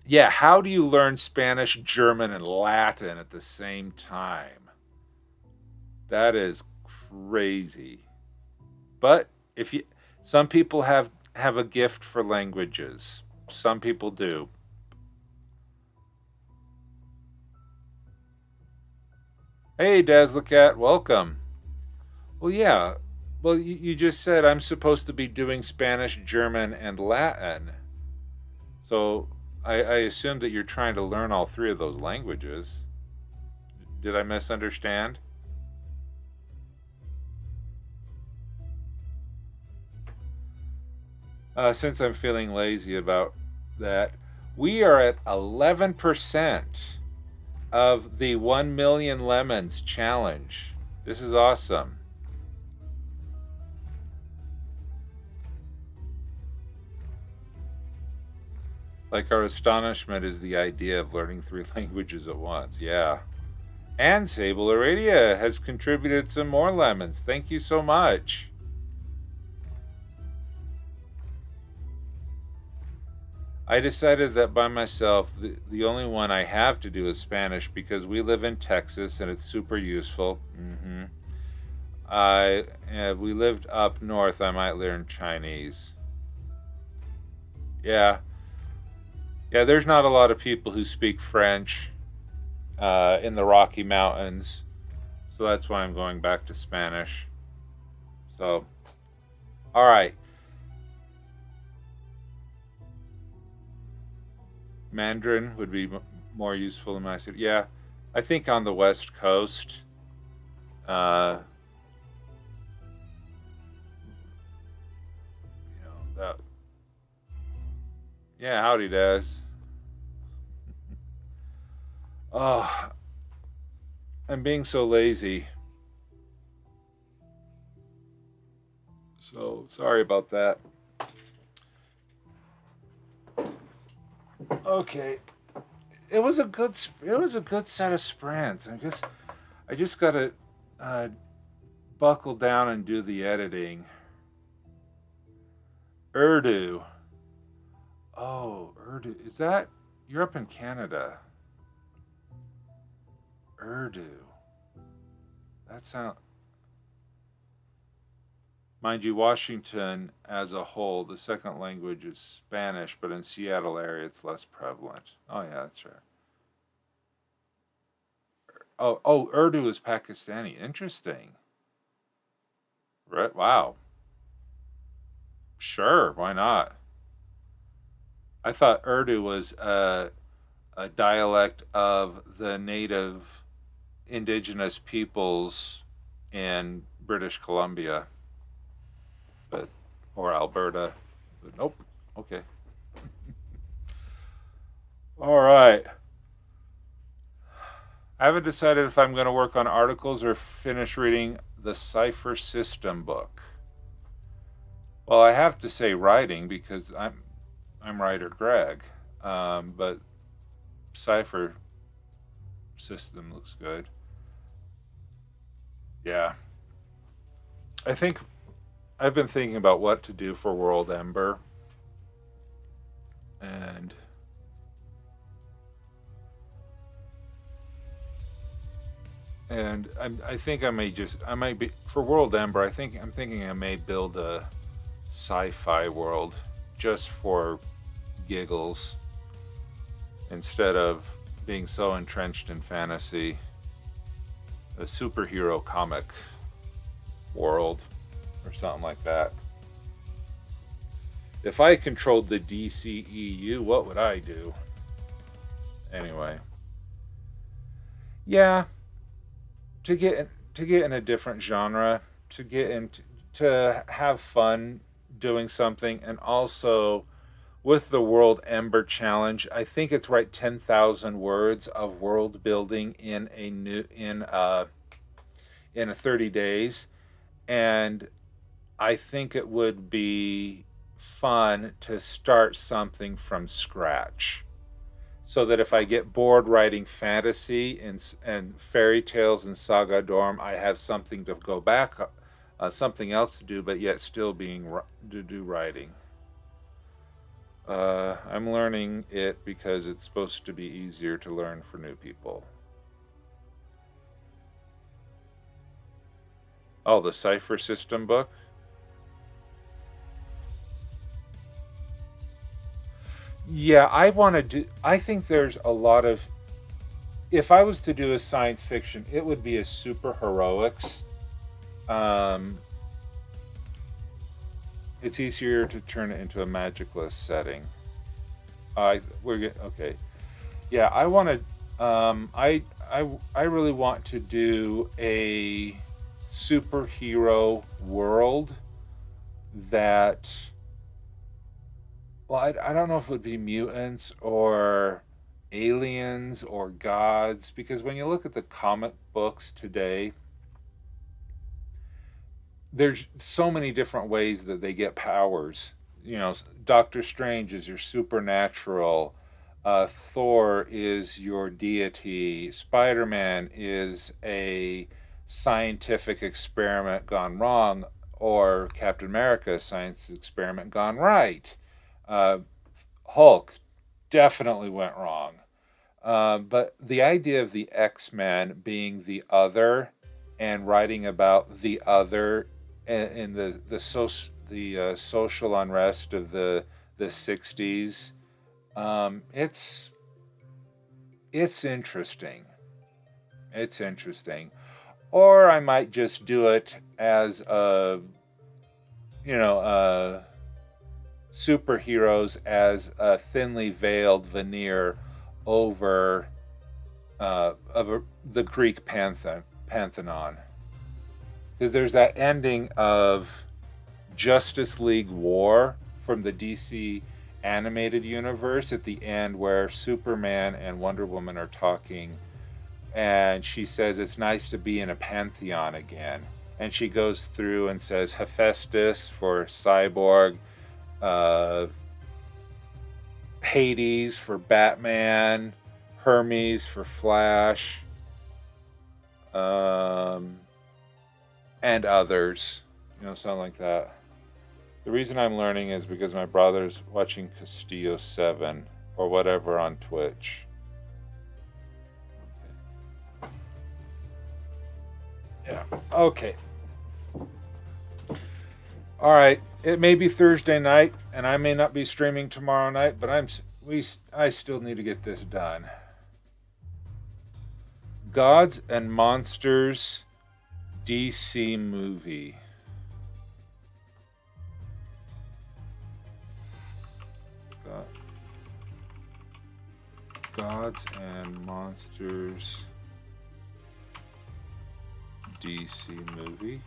yeah, how do you learn Spanish, German, and Latin at the same time? That is crazy. But if you some people have a gift for languages. Some people do. Hey, Dazzlecat, welcome. Well, yeah. Well, you just said I'm supposed to be doing Spanish, German, and Latin. So I assume that you're trying to learn all three of those languages. Did I misunderstand? Since I'm feeling lazy about that, we are at 11% of the 1 million lemons challenge. This is awesome. Like our astonishment is the idea of learning three languages at once. Yeah. And Sable Aradia has contributed some more lemons. Thank you so much. I decided that by myself, the only one I have to do is Spanish because we live in Texas and it's super useful. If we lived up north, I might learn Chinese. Yeah. Yeah, there's not a lot of people who speak French in the Rocky Mountains. So that's why I'm going back to Spanish. So, all right. Mandarin would be more useful in my city. Yeah, I think on the West Coast. Uh, that. Yeah, howdy, Des. Oh, I'm being so lazy. So sorry about that. Okay, it was a good set of sprints. I just gotta uh, buckle down and do the editing. Urdu. Oh, Urdu. Is that you're up in Canada? Urdu. That sound. Mind you, Washington as a whole, the second language is Spanish, but in Seattle area it's less prevalent. Oh yeah, that's right. Oh, Urdu is Pakistani. Interesting. Right? Wow. Sure, why not? I thought Urdu was a dialect of the native indigenous peoples in British Columbia, but or Alberta. But nope. Okay. All right. I haven't decided if I'm going to work on articles or finish reading the Cipher System book. Well, I have to say writing because I'm WriterGreg, but Cipher System looks good. Yeah, I think I've been thinking about what to do for World Ember, and I think I might be for World Ember. I'm thinking I may build a sci-fi world just for giggles instead of being so entrenched in fantasy. A superhero comic world or something like that. If I controlled the DCEU, what would I do? Anyway, yeah, to get in a different genre, to get into to have fun doing something, and also with the World Ember Challenge, I think it's right 10,000 words of world building in a 30 days, and I think it would be fun to start something from scratch so that if I get bored writing fantasy and fairy tales and saga dorm, I have something to go back, something else to do, but yet still being to do writing. I'm learning it because it's supposed to be easier to learn for new people. Oh, the Cipher System book? Yeah, I think there's a lot of. If I was to do a science fiction, it would be a super heroics. Um, it's easier to turn it into a magicless setting. Okay. Yeah, I want to. I really want to do a superhero world that. Well, I don't know if it would be mutants or aliens or gods, because when you look at the comic books today, there's so many different ways that they get powers. You know, Doctor Strange is your supernatural. Thor is your deity. Spider Man is a scientific experiment gone wrong, or Captain America, a science experiment gone right. Uh, Hulk definitely went wrong. But the idea of the X Men being the other and writing about the other in the social unrest of the '60s, it's interesting. It's interesting. Or I might just do it as you know, superheroes as a thinly veiled veneer over the Greek pantheon. Because there's that ending of Justice League War from the DC animated universe at the end where Superman and Wonder Woman are talking, and she says it's nice to be in a pantheon again. And she goes through and says Hephaestus for Cyborg, uh, Hades for Batman, Hermes for Flash, um, and others. You know, something like that. The reason I'm learning is because my brother's watching Castillo 7 or whatever on Twitch. Yeah. Okay. All right. It may be Thursday night, and I may not be streaming tomorrow night, but I still need to get this done. Gods and Monsters DC movie. Gods and Monsters DC movie.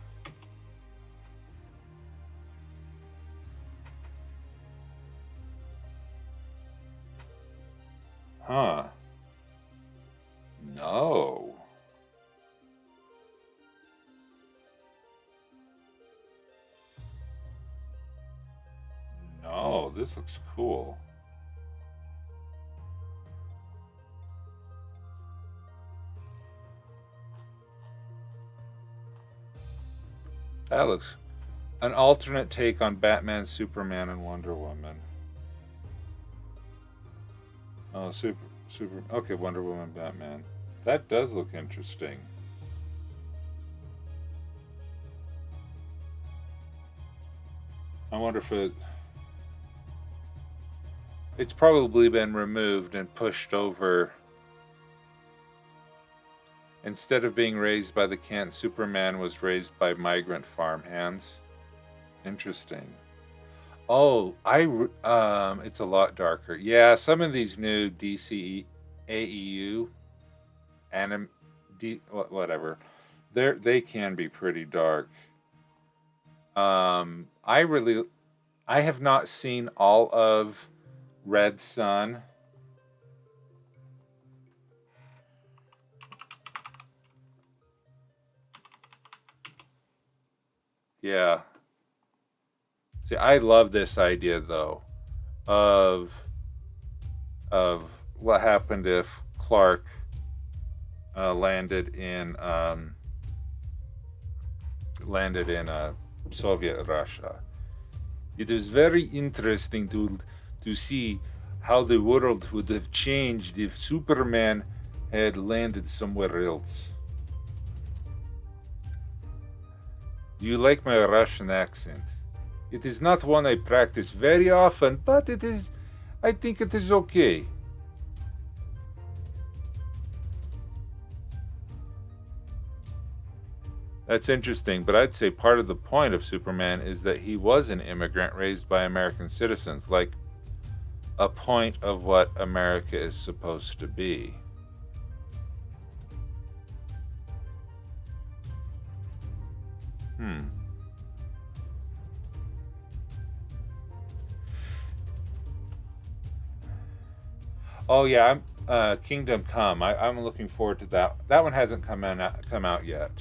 Huh. No. No, this looks cool. That looks an alternate take on Batman, Superman, and Wonder Woman. Oh, super. Okay, Wonder Woman, Batman. That does look interesting. I wonder if it's probably been removed and pushed over. Instead of being raised by the Kent, Superman was raised by migrant farmhands. Interesting. Oh, it's a lot darker. Yeah, some of these new DC AEU whatever, they can be pretty dark. I have not seen all of Red Sun. Yeah. See, I love this idea though of what happened if Clark landed in Soviet Russia. It is very interesting to see how the world would have changed if Superman had landed somewhere else. Do you like my Russian accent? It is not one I practice very often, but I think it is okay. That's interesting, but I'd say part of the point of Superman is that he was an immigrant raised by American citizens, like a point of what America is supposed to be. Oh yeah, I'm Kingdom Come. I'm looking forward to that. That one hasn't come out yet.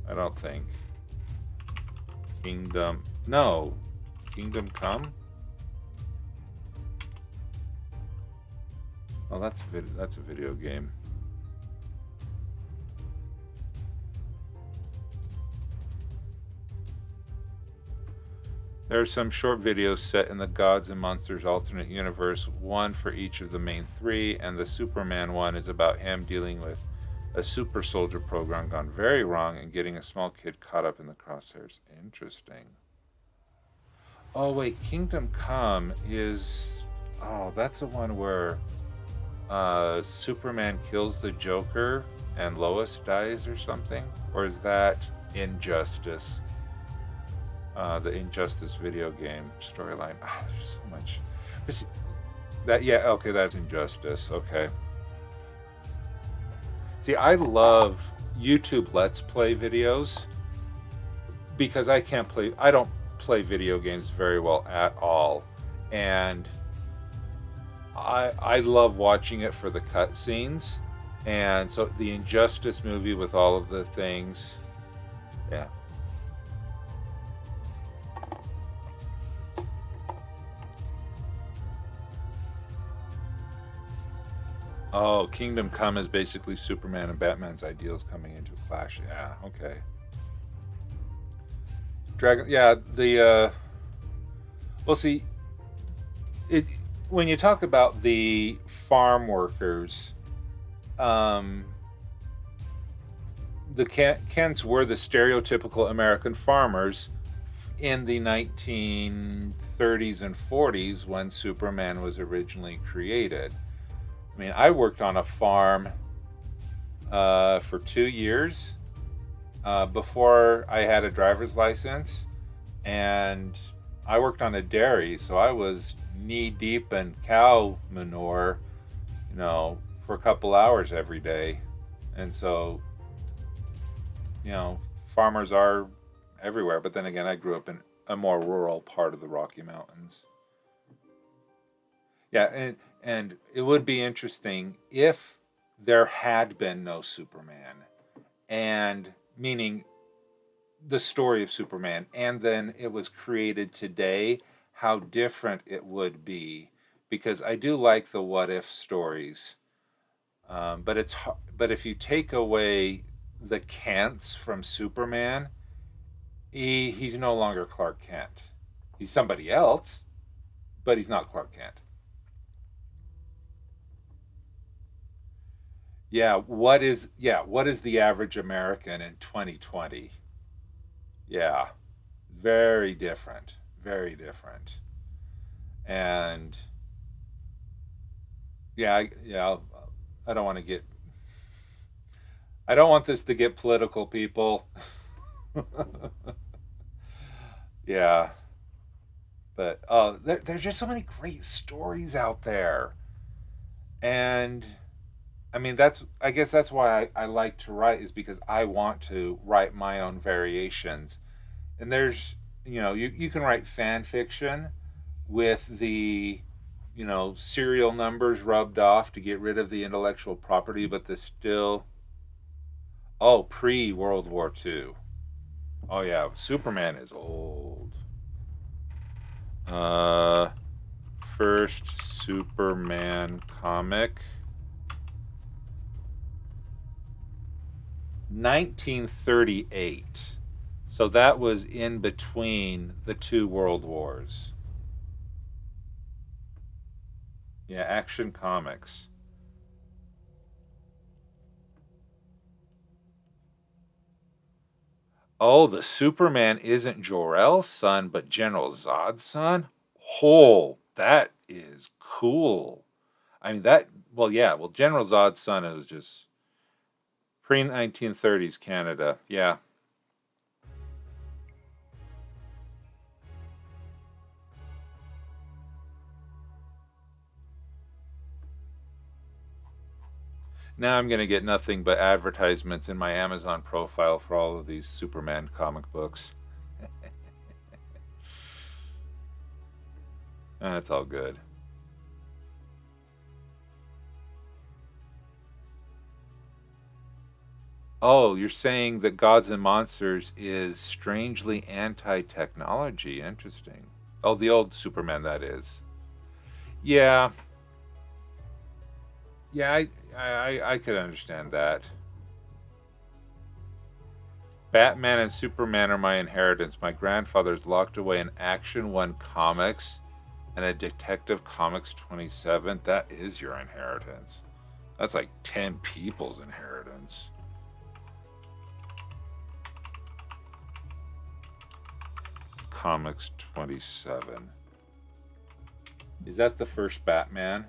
I don't think. Kingdom Come. Oh, that's a video game. There are some short videos set in the Gods and Monsters alternate universe, one for each of the main three, and the Superman one is about him dealing with a super soldier program gone very wrong and getting a small kid caught up in the crosshairs. Interesting. Oh wait, Kingdom Come is... Oh, that's the one where Superman kills the Joker and Lois dies or something? Or is that Injustice? The Injustice video game storyline. There's so much. Okay, that's Injustice. Okay. See, I love YouTube Let's Play videos because I don't play video games very well at all. And I love watching it for the cutscenes. And so the Injustice movie with all of the things. Yeah. Oh, Kingdom Come is basically Superman and Batman's ideals coming into a clash. Yeah, okay. Well, see, when you talk about the farm workers, the Kents were the stereotypical American farmers in the 1930s and 40s when Superman was originally created. I mean, I worked on a farm for 2 years before I had a driver's license, and I worked on a dairy, so I was knee deep in cow manure, for a couple hours every day. And so, farmers are everywhere. But then again, I grew up in a more rural part of the Rocky Mountains. Yeah, and it would be interesting if there had been no Superman, and meaning the story of Superman, and then it was created today, how different it would be. Because I do like the what if stories, but if you take away the Kents from Superman, he's no longer Clark Kent. He's somebody else, but he's not Clark Kent. What is the average American in 2020? Yeah, very different, very different. And yeah, I don't want to get I don't want this to get political, people. Yeah, but there's just so many great stories out there. And I mean, I guess that's why I like to write, is because I want to write my own variations. And there's, you can write fan fiction with the, serial numbers rubbed off to get rid of the intellectual property, but the still, oh, pre World War II. Oh yeah, Superman is old. Uh, First Superman comic, 1938. So that was in between the two world wars. Yeah, Action Comics. Oh, the Superman isn't Jor-El's son, but General Zod's son? Oh, that is cool. I mean, General Zod's son is just pre-1930s Canada. Yeah. Now I'm going to get nothing but advertisements in my Amazon profile for all of these Superman comic books. That's all good. Oh, you're saying that Gods and Monsters is strangely anti-technology. Interesting. Oh, the old Superman, that is. Yeah, yeah, I could understand that. Batman and Superman are my inheritance. My grandfather's locked away in Action 1 Comics and a Detective Comics 27. That is your inheritance. That's like 10 people's inheritance. Comics 27. Is that the first Batman?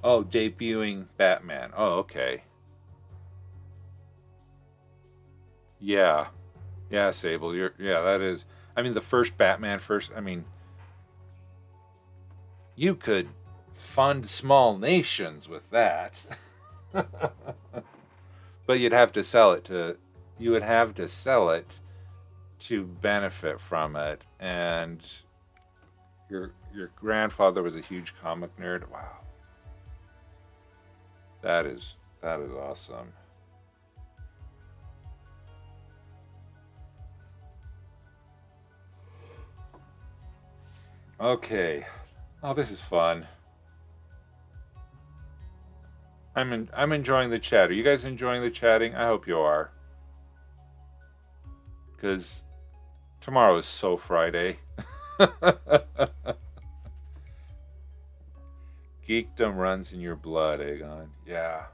Oh, debuting Batman. Oh, okay. Yeah. Yeah, Sable. That is. I mean, the first Batman first. I mean, you could fund small nations with that. But you'd have to sell it to. You would have to sell it to benefit from it. And your grandfather was a huge comic nerd. Wow. That is awesome. Okay. Oh, this is fun. I'm enjoying the chat. Are you guys enjoying the chatting? I hope you are. Cuz tomorrow is so Friday. Geekdom runs in your blood, Aegon. Yeah.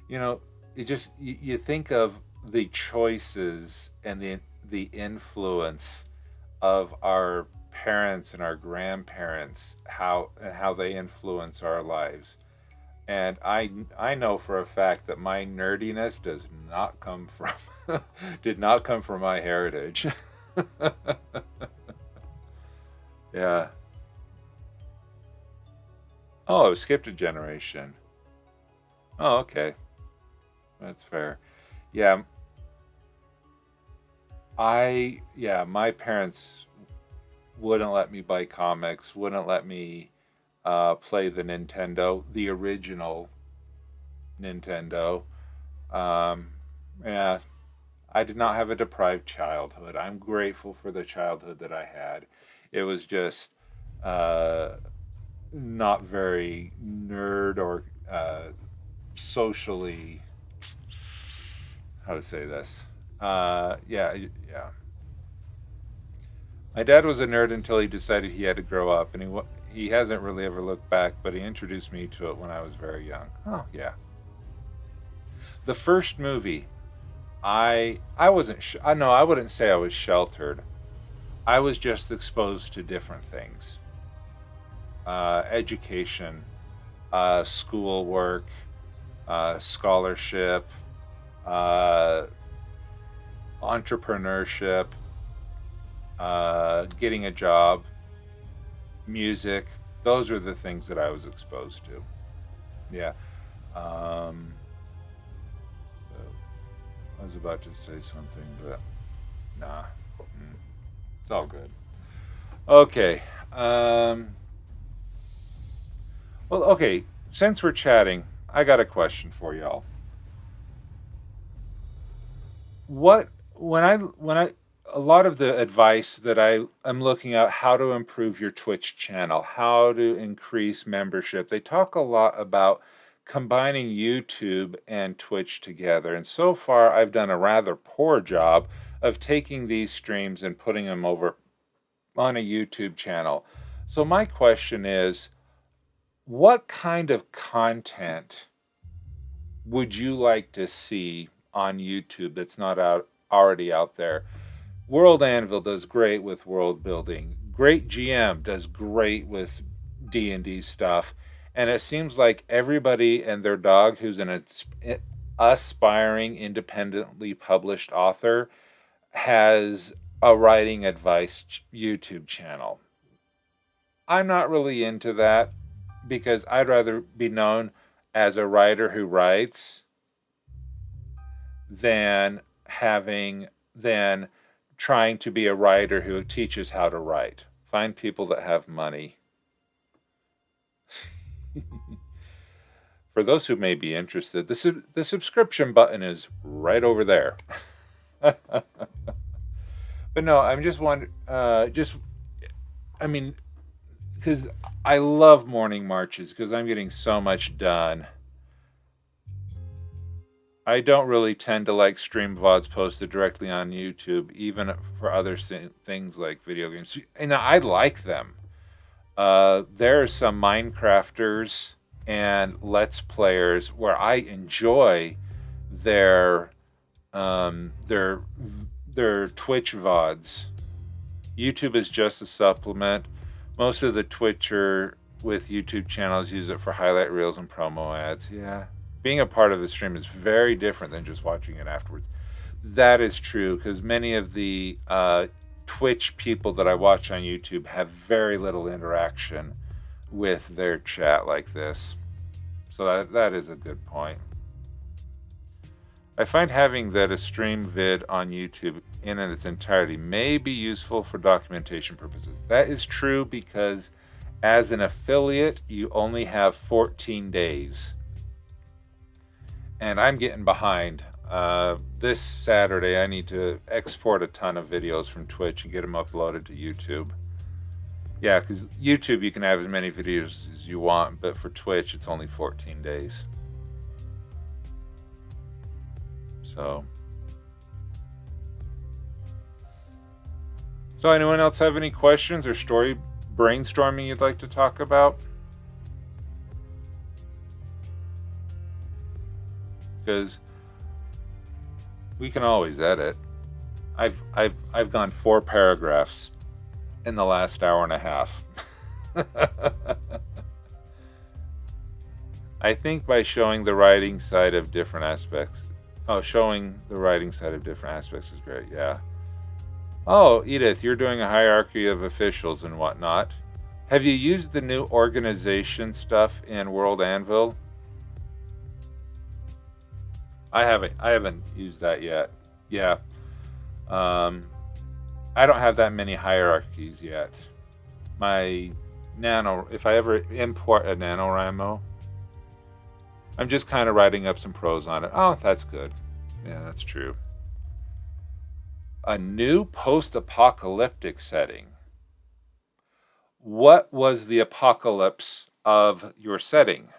You know, you think of the choices and the influence of our parents and our grandparents, how they influence our lives. And I know for a fact that my nerdiness does not come from did not come from my heritage. Yeah. Oh, I skipped a generation. Oh, okay. That's fair. Yeah, my parents wouldn't let me buy comics, wouldn't let me play the Nintendo, the original Nintendo. Um, yeah, I did not have a deprived childhood. I'm grateful for the childhood that I had. It was just uh, not very nerd or socially, how to say this. Yeah. My dad was a nerd until he decided he had to grow up, and he hasn't really ever looked back. But he introduced me to it when I was very young. Oh yeah, the first movie, I wasn't. I know I wouldn't say I was sheltered. I was just exposed to different things, education, school work, scholarship, uh, entrepreneurship, getting a job, music. Those are the things that I was exposed to. Yeah. Um, I was about to say something, but nah. It's all good. Okay. Well, okay. Since we're chatting, I got a question for y'all. What when I a lot of the advice that I'm looking at how to improve your Twitch channel, how to increase membership. They talk a lot about combining YouTube and Twitch together. And so far I've done a rather poor job of taking these streams and putting them over on a YouTube channel. So my question is, what kind of content would you like to see on YouTube that's not already out there? World Anvil does great with world building. Great GM does great with D&D stuff. And it seems like everybody and their dog who's an aspiring independently published author has a writing advice YouTube channel. I'm not really into that because I'd rather be known as a writer who writes than trying to be a writer who teaches how to write. Find people that have money. For those who may be interested, the subscription button is right over there. But no, I'm just wondering, I mean, because I love morning marches because I'm getting so much done. I don't really tend to like stream VODs posted directly on YouTube, even for other things like video games. And I like them. There are some Minecrafters and Let's Players where I enjoy their their Twitch VODs. YouTube is just a supplement. Most of the Twitcher with YouTube channels use it for highlight reels and promo ads. Yeah. Being a part of the stream is very different than just watching it afterwards. That is true, because many of the Twitch people that I watch on YouTube have very little interaction with their chat like this. So that is a good point. I find having a stream vid on YouTube in its entirety may be useful for documentation purposes. That is true because as an affiliate, you only have 14 days. And I'm getting behind. This Saturday, I need to export a ton of videos from Twitch and get them uploaded to YouTube. Yeah, because YouTube, you can have as many videos as you want, but for Twitch, it's only 14 days. So anyone else have any questions or story brainstorming you'd like to talk about? Because We can always edit. I've gone 4 paragraphs in the last hour and a half. I think by showing the writing side of different aspects. Oh, showing the writing side of different aspects is great, yeah. Oh, Edith, you're doing a hierarchy of officials and whatnot. Have you used the new organization stuff in World Anvil? I haven't used that yet. Yeah. I don't have that many hierarchies yet. My if I ever import a NaNoWriMo, I'm just kind of writing up some prose on it. Oh, that's good. Yeah, that's true. A new post-apocalyptic setting. What was the apocalypse of your setting?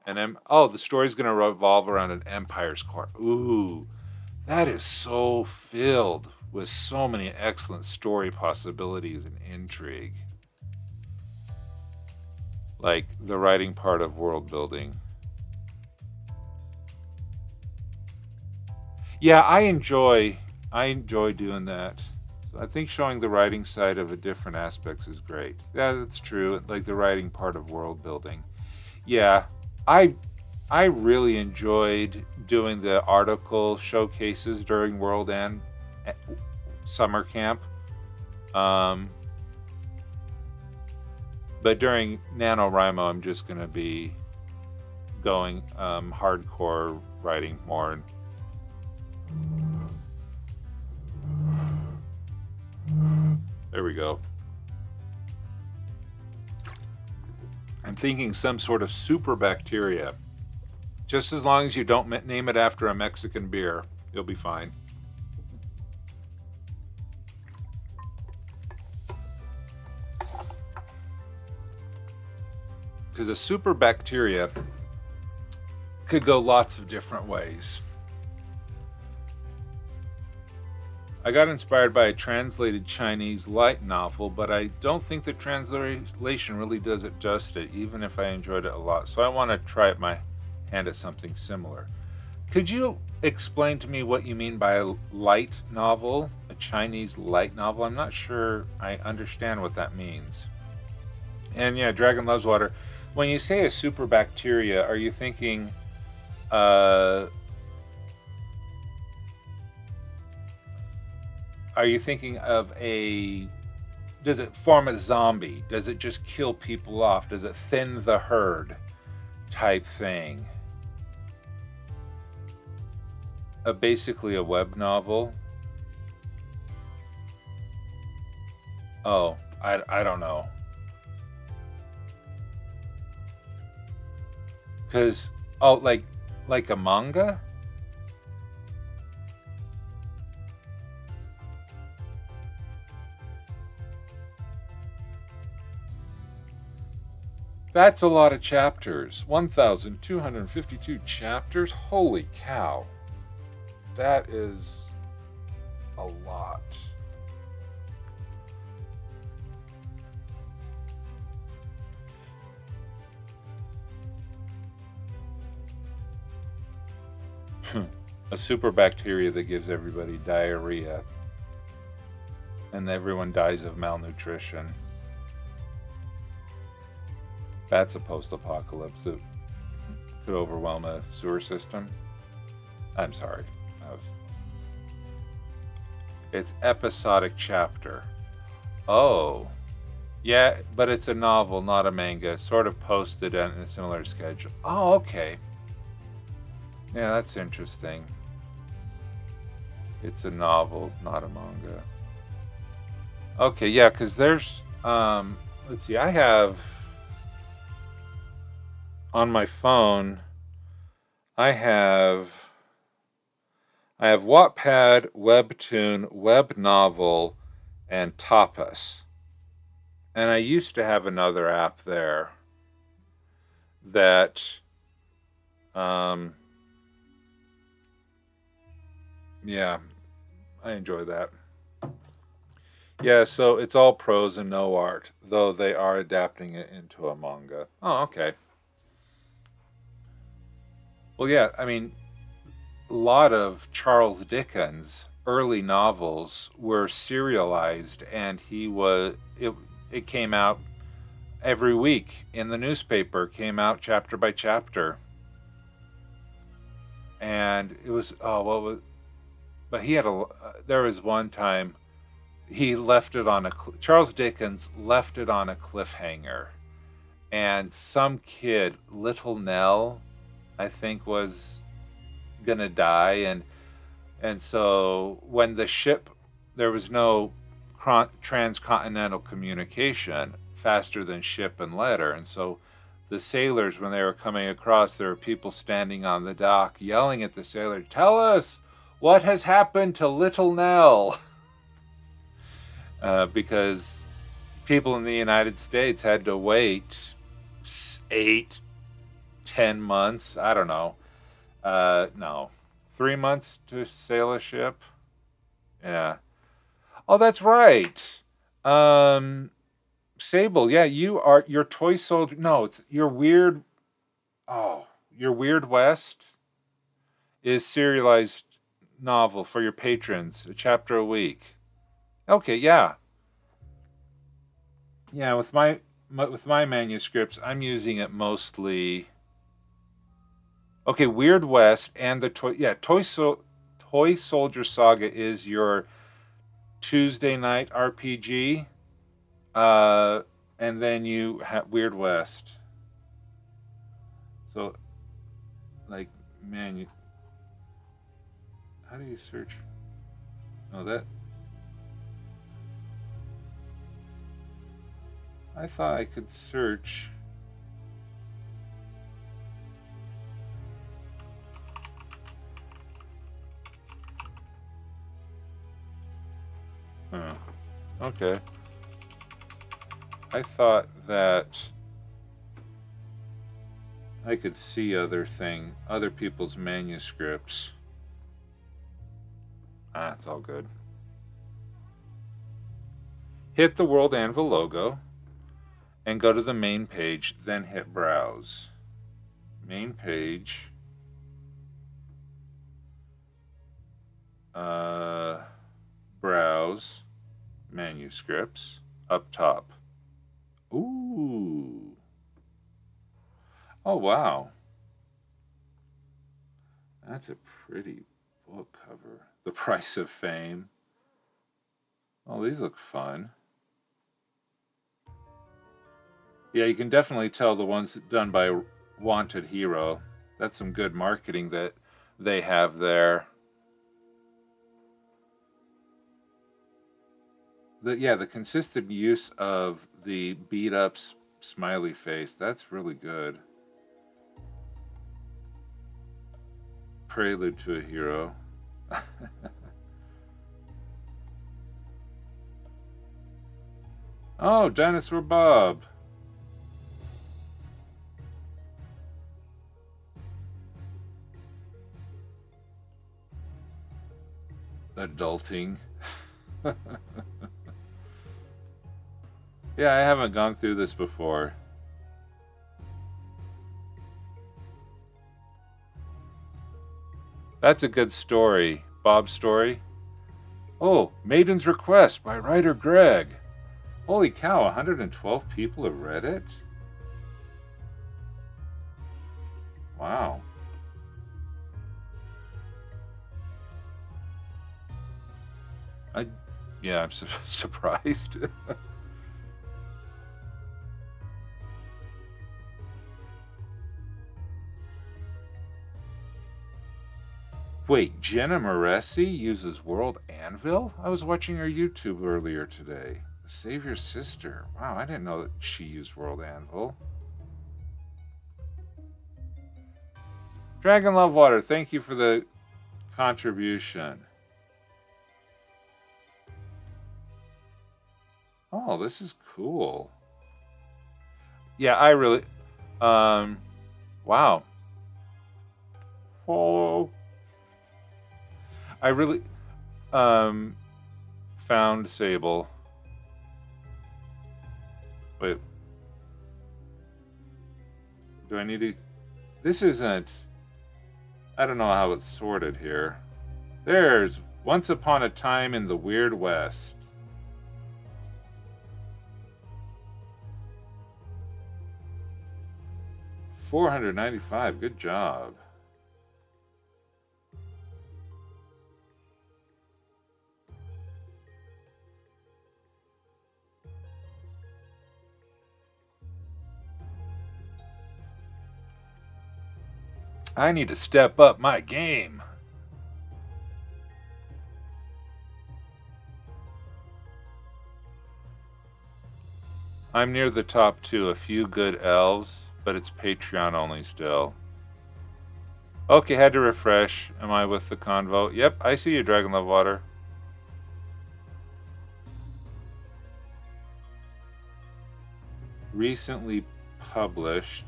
And the story's going to revolve around an empire's core. Ooh, that is so filled with so many excellent story possibilities and intrigue. Like the writing part of world building. Yeah, I enjoy doing that. I think showing the writing side of the different aspects is great. Yeah, that's true. Like the writing part of world building. Yeah, I really enjoyed doing the article showcases during World End summer camp. But during NaNoWriMo, I'm just going to be going hardcore writing more. There we go. I'm thinking some sort of super bacteria. Just as long as you don't name it after a Mexican beer, you'll be fine. Because a super bacteria could go lots of different ways. I got inspired by a translated Chinese light novel, but I don't think the translation really does it justice, even if I enjoyed it a lot. So I want to try my hand at something similar. Could you explain to me what you mean by a light novel, a Chinese light novel? I'm not sure I understand what that means. And yeah, Dragon Loves Water. When you say a super bacteria, are you thinking of does it form a zombie? Does it just kill people off? Does it thin the herd type thing? Basically a web novel? Oh, I don't know. Because, like a manga? That's a lot of chapters. 1,252 chapters? Holy cow. That is a lot. A super bacteria that gives everybody diarrhea. And everyone dies of malnutrition. That's a post-apocalypse that could overwhelm a sewer system. I'm sorry. It's episodic chapter. Oh. Yeah, but it's a novel, not a manga. Sort of posted in a similar schedule. Oh, okay. Yeah, that's interesting. It's a novel, not a manga. Okay, yeah, because there's... let's see, I have... On my phone, I have Wattpad, Webtoon, Web Novel, and Tapas. And I used to have another app there that, yeah, I enjoy that. Yeah, so it's all prose and no art, though they are adapting it into a manga. Oh, okay. Well, yeah, I mean, lot of Charles Dickens' early novels were serialized, and it came out every week in the newspaper, came out chapter by chapter. And it was, but there was one time he left it on Charles Dickens left it on a cliffhanger. And some kid, Little Nell, I think, was gonna die. And so when there was no transcontinental communication faster than ship and letter. And so the sailors, when they were coming across, there were people standing on the dock yelling at the sailor, "Tell us what has happened to Little Nell." Because people in the United States had to wait 8-10 months. I don't know. No. 3 months to sail a ship. Yeah. Oh, that's right. Sable, yeah, your toy soldier. No, it's your weird. Oh, your Weird West is serialized novel for your patrons, a chapter a week. Okay, yeah. Yeah, with my manuscripts, I'm using it mostly. Okay, Weird West and the Toy Soldier Saga is your Tuesday night RPG. And then you have Weird West. So, like, man, how do you search? Oh, I thought I could search. Huh. Okay. I thought that I could see other people's manuscripts. It's all good. Hit the World Anvil logo and go to the main page, then hit Browse. Main page. Browse manuscripts up top. Ooh. Oh, wow. That's a pretty book cover. The Price of Fame. Oh, these look fun. Yeah, you can definitely tell the ones done by Wanted Hero. That's some good marketing that they have there. The consistent use of the beat up smiley face, that's really good. Prelude to a Hero. Oh, Dinosaur Bob. Adulting. Yeah, I haven't gone through this before. That's a good story. Bob's story. Oh, Maiden's Request by WriterGreg. Holy cow, 112 people have read it? Wow. I'm surprised. Wait, Jenna Moresi uses World Anvil? I was watching her YouTube earlier today. Save Your Sister. Wow, I didn't know that she used World Anvil. Dragon Love Water, thank you for the contribution. Oh, this is cool. Yeah, I really... wow. Oh. I really found Sable. Wait. Do I need to... This isn't... I don't know how it's sorted here. There's Once Upon a Time in the Weird West. $495. Good job. I need to step up my game. I'm near the top 2. A few good elves, but it's Patreon only still. Okay, had to refresh. Am I with the convo? Yep, I see you, Dragon Love Water. Recently published.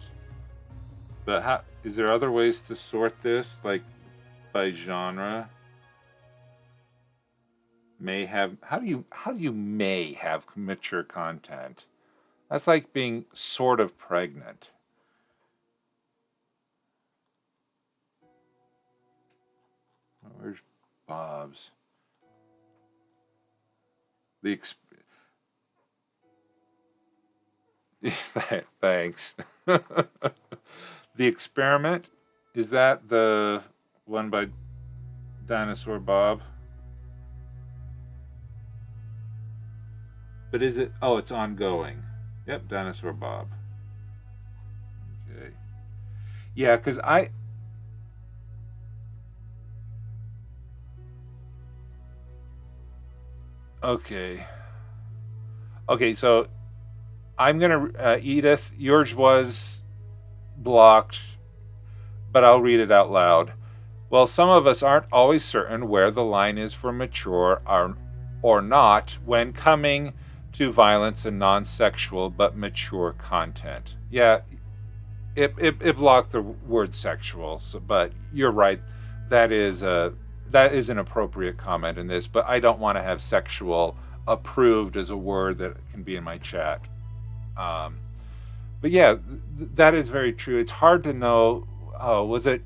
But is there other ways to sort this, like by genre? May have how do you may have mature content? That's like being sort of pregnant. Where's Bob's? Thanks. The Experiment, is that the one by Dinosaur Bob? But is it? Oh, it's ongoing. Yep, Dinosaur Bob. Okay. Yeah, because Okay. Okay, so I'm gonna Edith. Yours was blocked, but I'll read it out loud. Well, some of us aren't always certain where the line is for mature or not when coming to violence and non-sexual but mature content. Yeah, it blocked the word sexual, but you're right. That is an appropriate comment in this, but I don't want to have sexual approved as a word that can be in my chat. But yeah, that is very true. It's hard to know. Was it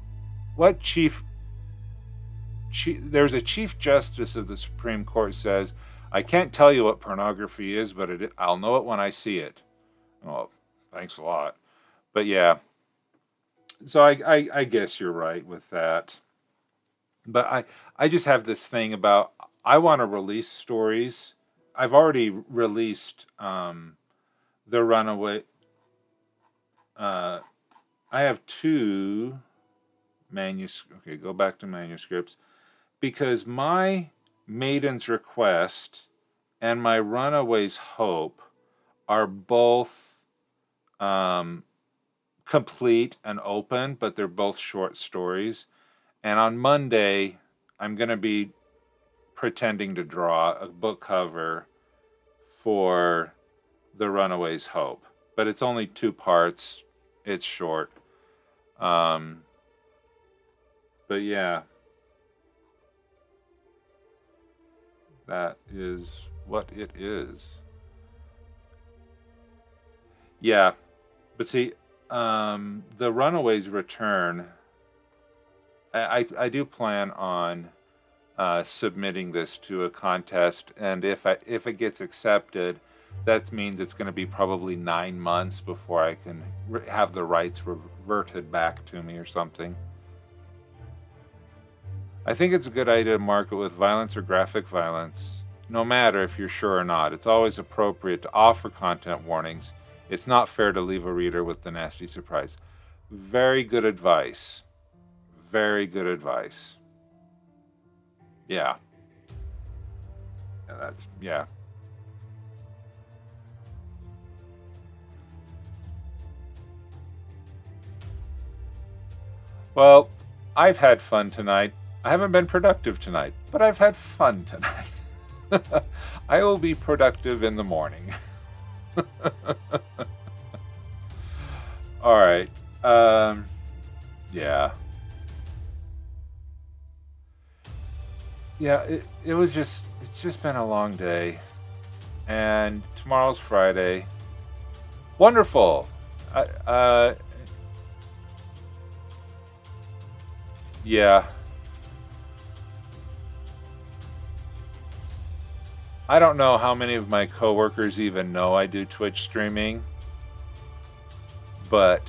what chief? There's a Chief Justice of the Supreme Court says, "I can't tell you what pornography is, but I'll know it when I see it." Oh, thanks a lot. But yeah, so I guess you're right with that. But I just have this thing about I want to release stories. I've already released The Runaway. I have 2 manuscripts. Okay, go back to manuscripts. Because my Maiden's Request and my Runaway's Hope are both complete and open, but they're both short stories. And on Monday, I'm going to be pretending to draw a book cover for The Runaway's Hope. But it's only 2 parts. It's short. But yeah. That is what it is. Yeah. But see, the Runaway's Return, I do plan on submitting this to a contest, and if it gets accepted, that means it's going to be probably 9 months before I can have the rights reverted back to me or something. I think it's a good idea to market with violence or graphic violence, no matter if you're sure or not. It's always appropriate to offer content warnings. It's not fair to leave a reader with the nasty surprise. Very good advice. Very good advice. Yeah. Yeah. Well, I've had fun tonight. I haven't been productive tonight, but I've had fun tonight. I will be productive in the morning. All right. Yeah. Yeah, it's just been a long day. And tomorrow's Friday. Wonderful. Yeah. I don't know how many of my coworkers even know I do Twitch streaming, but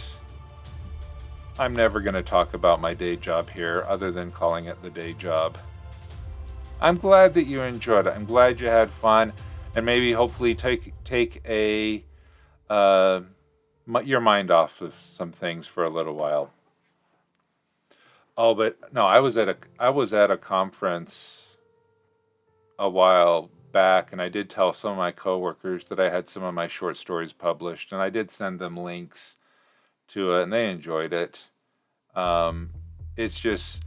I'm never going to talk about my day job here other than calling it the day job. I'm glad that you enjoyed it. I'm glad you had fun, and maybe hopefully take a your mind off of some things for a little while. Oh, but no, I was at a conference a while back, and I did tell some of my coworkers that I had some of my short stories published, and I did send them links to it, and they enjoyed it. It's just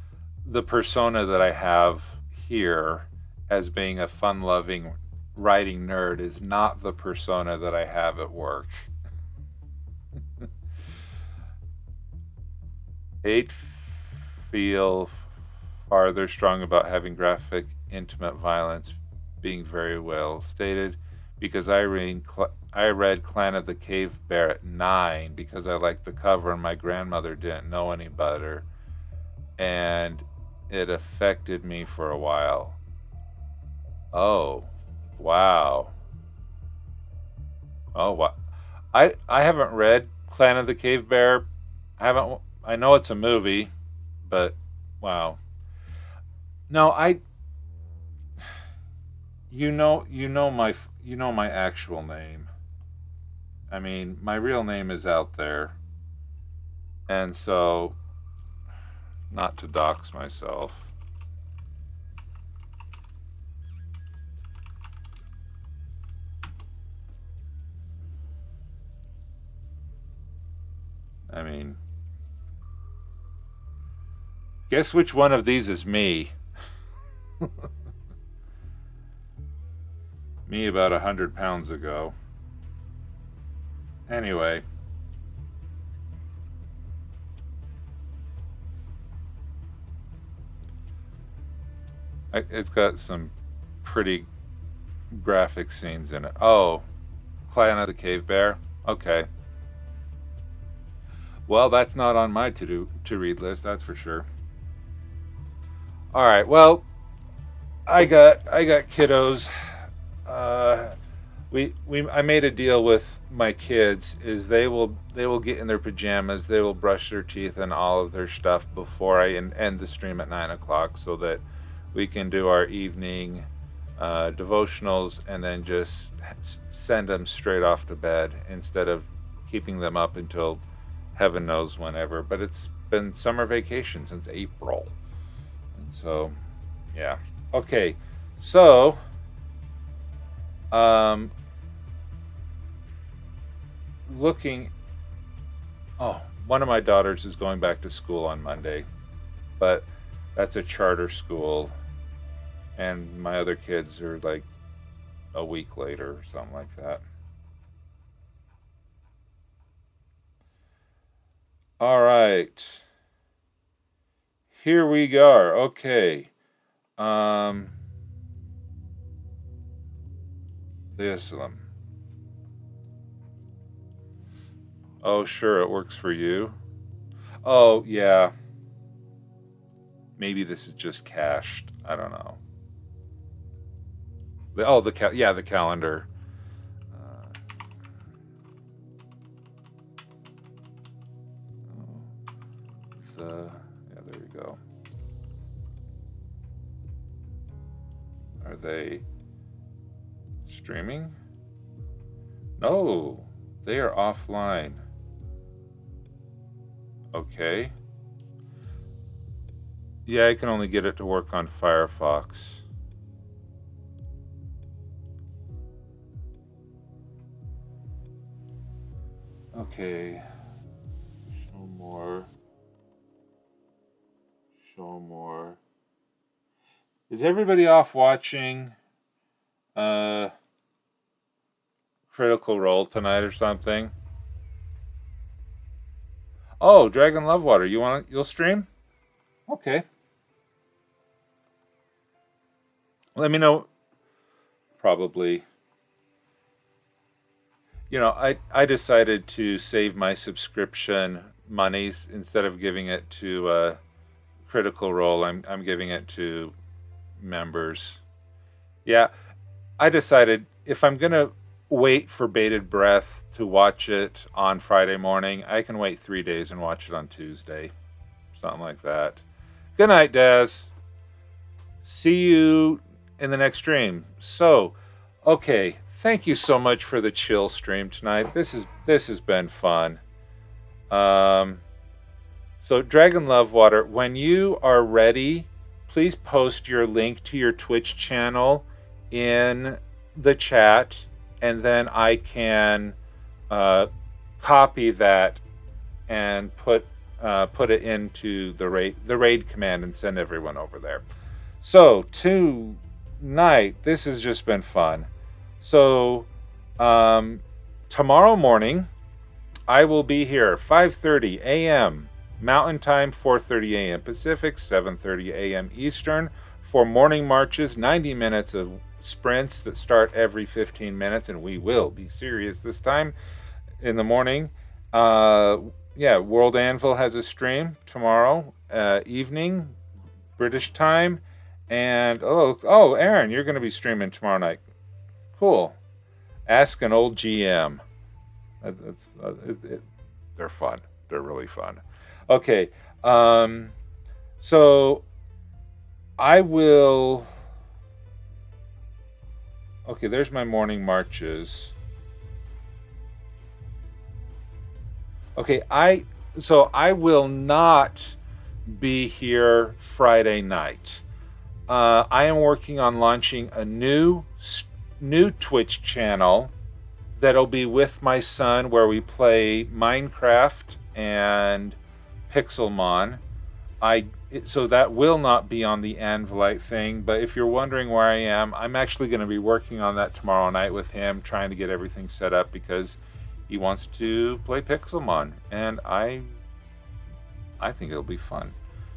the persona that I have here as being a fun-loving writing nerd is not the persona that I have at work. 8 feel farther strong about having graphic, intimate violence being very well stated because I read Clan of the Cave Bear at 9 because I liked the cover and my grandmother didn't know any better, and it affected me for a while. Oh, wow. Oh, wow. I haven't read Clan of the Cave Bear. I know it's a movie, but wow. No, you know my actual name. I mean, my real name is out there. And so, not to dox myself. I mean, guess which one of these is me? Me about 100 pounds ago. Anyway. It's got some pretty graphic scenes in it. Oh, Clan of the Cave Bear? Okay. Well, that's not on my to read list, that's for sure. All right. Well, I got kiddos. I made a deal with my kids is they will get in their pajamas, they will brush their teeth and all of their stuff before I end the stream at 9 o'clock, so that we can do our evening devotionals and then just send them straight off to bed instead of keeping them up until heaven knows whenever. But it's been summer vacation since April, and so yeah. Okay, so looking. Oh, one of my daughters is going back to school on Monday, but that's a charter school, and my other kids are like a week later or something like that. All right. Here we go. Okay. The Islam. Oh, sure, it works for you. Oh, yeah. Maybe this is just cached. I don't know. The calendar. There we go. Are they streaming? No, they are offline. Okay. Yeah, I can only get it to work on Firefox. Okay. Show more. Show more. Is everybody off watching Critical Role tonight or something? Oh, Dragon Lovewater, you'll stream? Okay. Let me know. Probably. You know, I decided to save my subscription monies instead of giving it to Critical Role. I'm giving it to members. Yeah, I decided if I'm gonna wait for Bated Breath to watch it on Friday morning, I can wait 3 days and watch it on Tuesday. Something like that. Good night, Daz. See you in the next stream. So, okay, thank you so much for the chill stream tonight. This has been fun. So Dragon Love Water, when you are ready, please post your link to your Twitch channel in the chat, and then I can copy that and put it into the raid command and send everyone over there. So tonight, this has just been fun. So tomorrow morning, I will be here 5:30 a.m. Mountain Time, 4:30 a.m. Pacific, 7:30 a.m. Eastern, for morning marches, 90 minutes of sprints that start every 15 minutes, and we will be serious this time in the morning. Yeah, World Anvil has a stream tomorrow evening, British time, and oh, Aaron, you're going to be streaming tomorrow night. Cool. Ask an Old GM. They're fun. They're really fun. Okay, so I will. Okay, there's my morning marches. Okay, I will not be here Friday night. I am working on launching a new Twitch channel that'll be with my son, where we play Minecraft and Pixelmon. So that will not be on the Anvilite thing, but if you're wondering where I am, I'm actually going to be working on that tomorrow night with him, trying to get everything set up because he wants to play Pixelmon, and I think it'll be fun.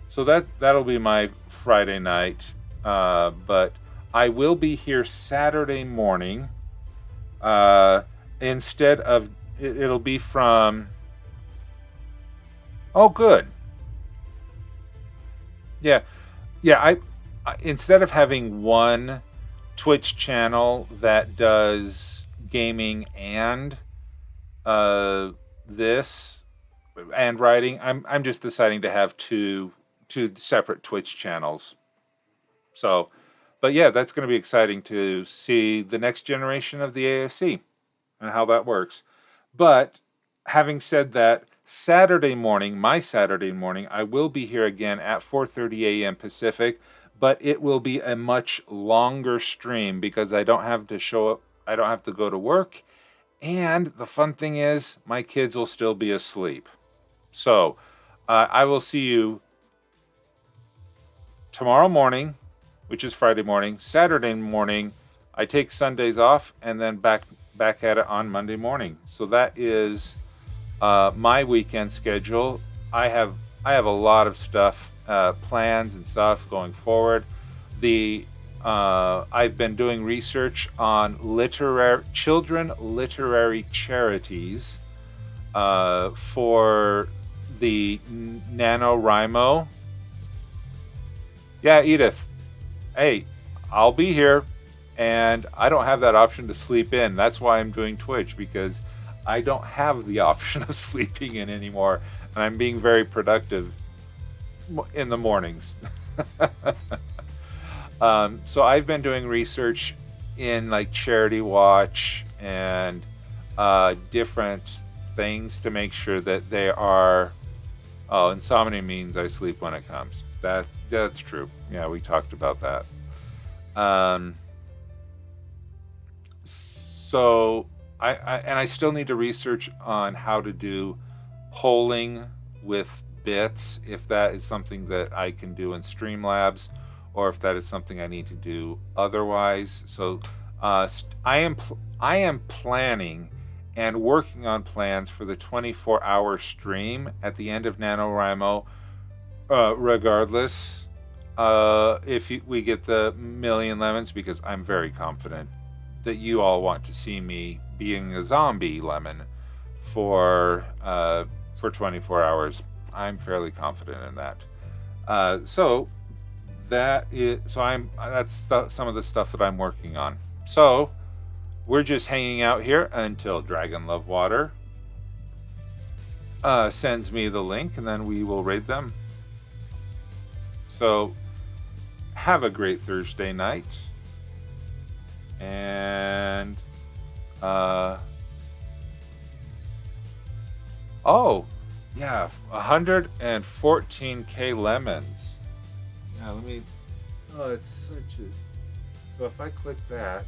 So that'll be my Friday night, but I will be here Saturday morning. Instead of it'll be from. Oh, good. Yeah. I instead of having one Twitch channel that does gaming and this and writing, I'm just deciding to have two separate Twitch channels. So, but yeah, that's going to be exciting to see the next generation of the ASC and how that works. But having said that, my Saturday morning, I will be here again at 4:30 a.m. Pacific, but it will be a much longer stream because I don't have to show up. I don't have to go to work. And the fun thing is, my kids will still be asleep. So I will see you tomorrow morning, which is Friday morning. Saturday morning, I take Sundays off, and then back at it on Monday morning. So that is my weekend schedule. I have a lot of stuff, plans and stuff going forward. I've been doing research on children literary charities for the NaNoWriMo. Yeah, Edith. Hey, I'll be here, and I don't have that option to sleep in. That's why I'm doing Twitch, because I don't have the option of sleeping in anymore, and I'm being very productive in the mornings. So I've been doing research in like Charity Watch and different things to make sure that they are. Oh, insomnia means I sleep when it comes. That's true. Yeah, we talked about that. So I still need to research on how to do polling with bits, if that is something that I can do in Streamlabs, or if that is something I need to do otherwise. So I am planning and working on plans for the 24-hour stream at the end of NaNoWriMo, regardless if we get the million lemons, because I'm very confident that you all want to see me being a zombie lemon for 24 hours. I'm fairly confident in that. So that's some of the stuff that I'm working on. So we're just hanging out here until Dragon Love Water sends me the link, and then we will raid them. So have a great Thursday night, and oh yeah, 114k lemons. Yeah, let me. Oh, it's such a. So if I click that,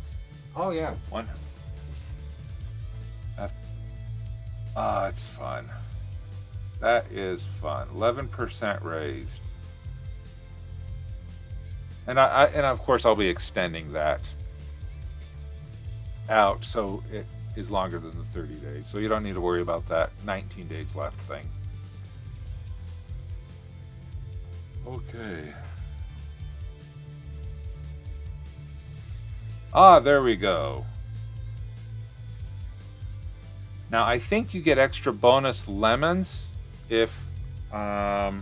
oh yeah, one. Oh, it's fun. That is fun. 11% raised. And and of course I'll be extending that out so it is longer than the 30 days. So you don't need to worry about that 19 days left thing. Okay. Ah, there we go. Now I think you get extra bonus lemons if okay,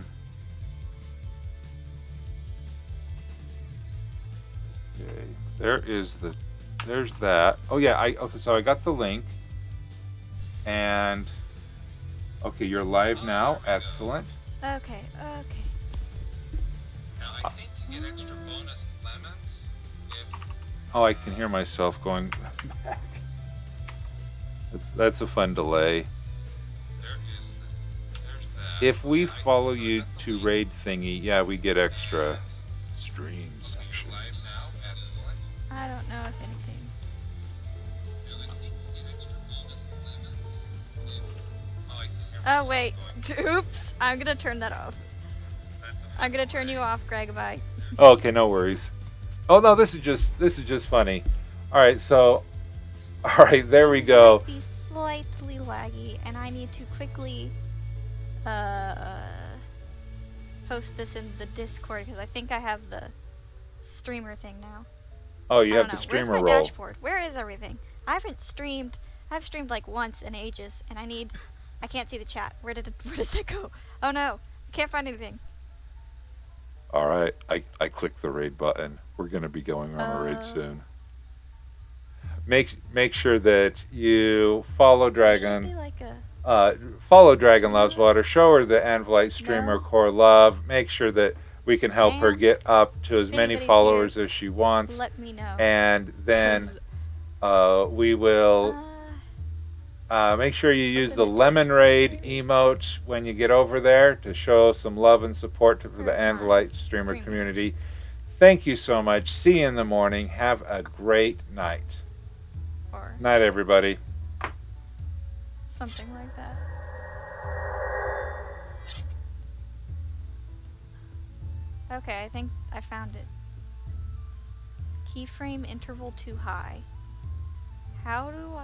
there's that. Oh yeah, okay, so I got the link. And okay, you're live now. Excellent. Okay. Now I think you get extra bonus lemons if oh, I can hear myself going back. That's a fun delay. There's that. If we follow you to raid thingy, yeah, we get extra stream section. I don't know if anything. Oh wait, oops! I'm gonna turn that off. I'm gonna turn you off, Greg. Bye. Oh, okay, no worries. Oh no, this is just funny. All right, so, all right, there we go. Be slightly laggy, and I need to quickly post this in the Discord because I think I have the streamer thing now. Oh, you have the streamer role. Where's my dashboard? Where is everything? I haven't streamed. I've streamed like once in ages, and I can't see the chat. Where does it go? Oh no, I can't find anything. All right, I clicked the raid button. We're gonna be going on a raid soon. Make sure that you follow Dragon. Should be like follow Dragon Loves Water. Show her the Anvilite streamer core love. Make sure that we can help her get up to as many followers as she wants. Let me know. And then we will make sure you use the Lemon Raid emote when you get over there to show some love and support for the Anvilite streamer community. Thank you so much. See you in the morning. Have a great night. Night, everybody. Something like that. Okay, I think I found it. Keyframe interval too high. How do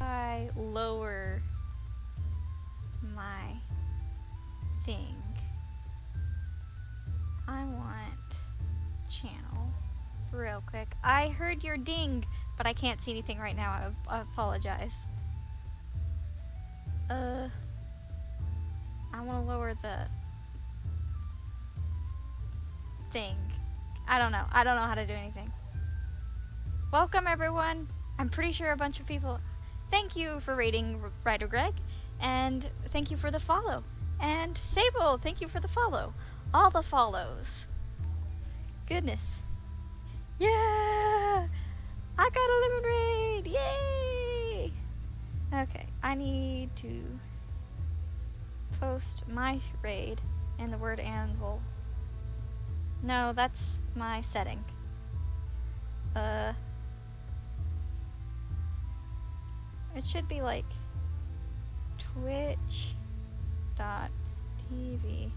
I lower my thing? I want channel real quick. I heard your ding, but I can't see anything right now. I apologize. I want to lower the thing. I don't know. I don't know how to do anything. Welcome, everyone. I'm pretty sure a bunch of people. Thank you for rating WriterGreg, and thank you for the follow. And Sable, thank you for the follow. All the follows. Goodness. Yeah! I got a lemon raid! Yay! Okay, I need to post my raid in the word anvil. No, that's my setting. It should be like twitch.tv/.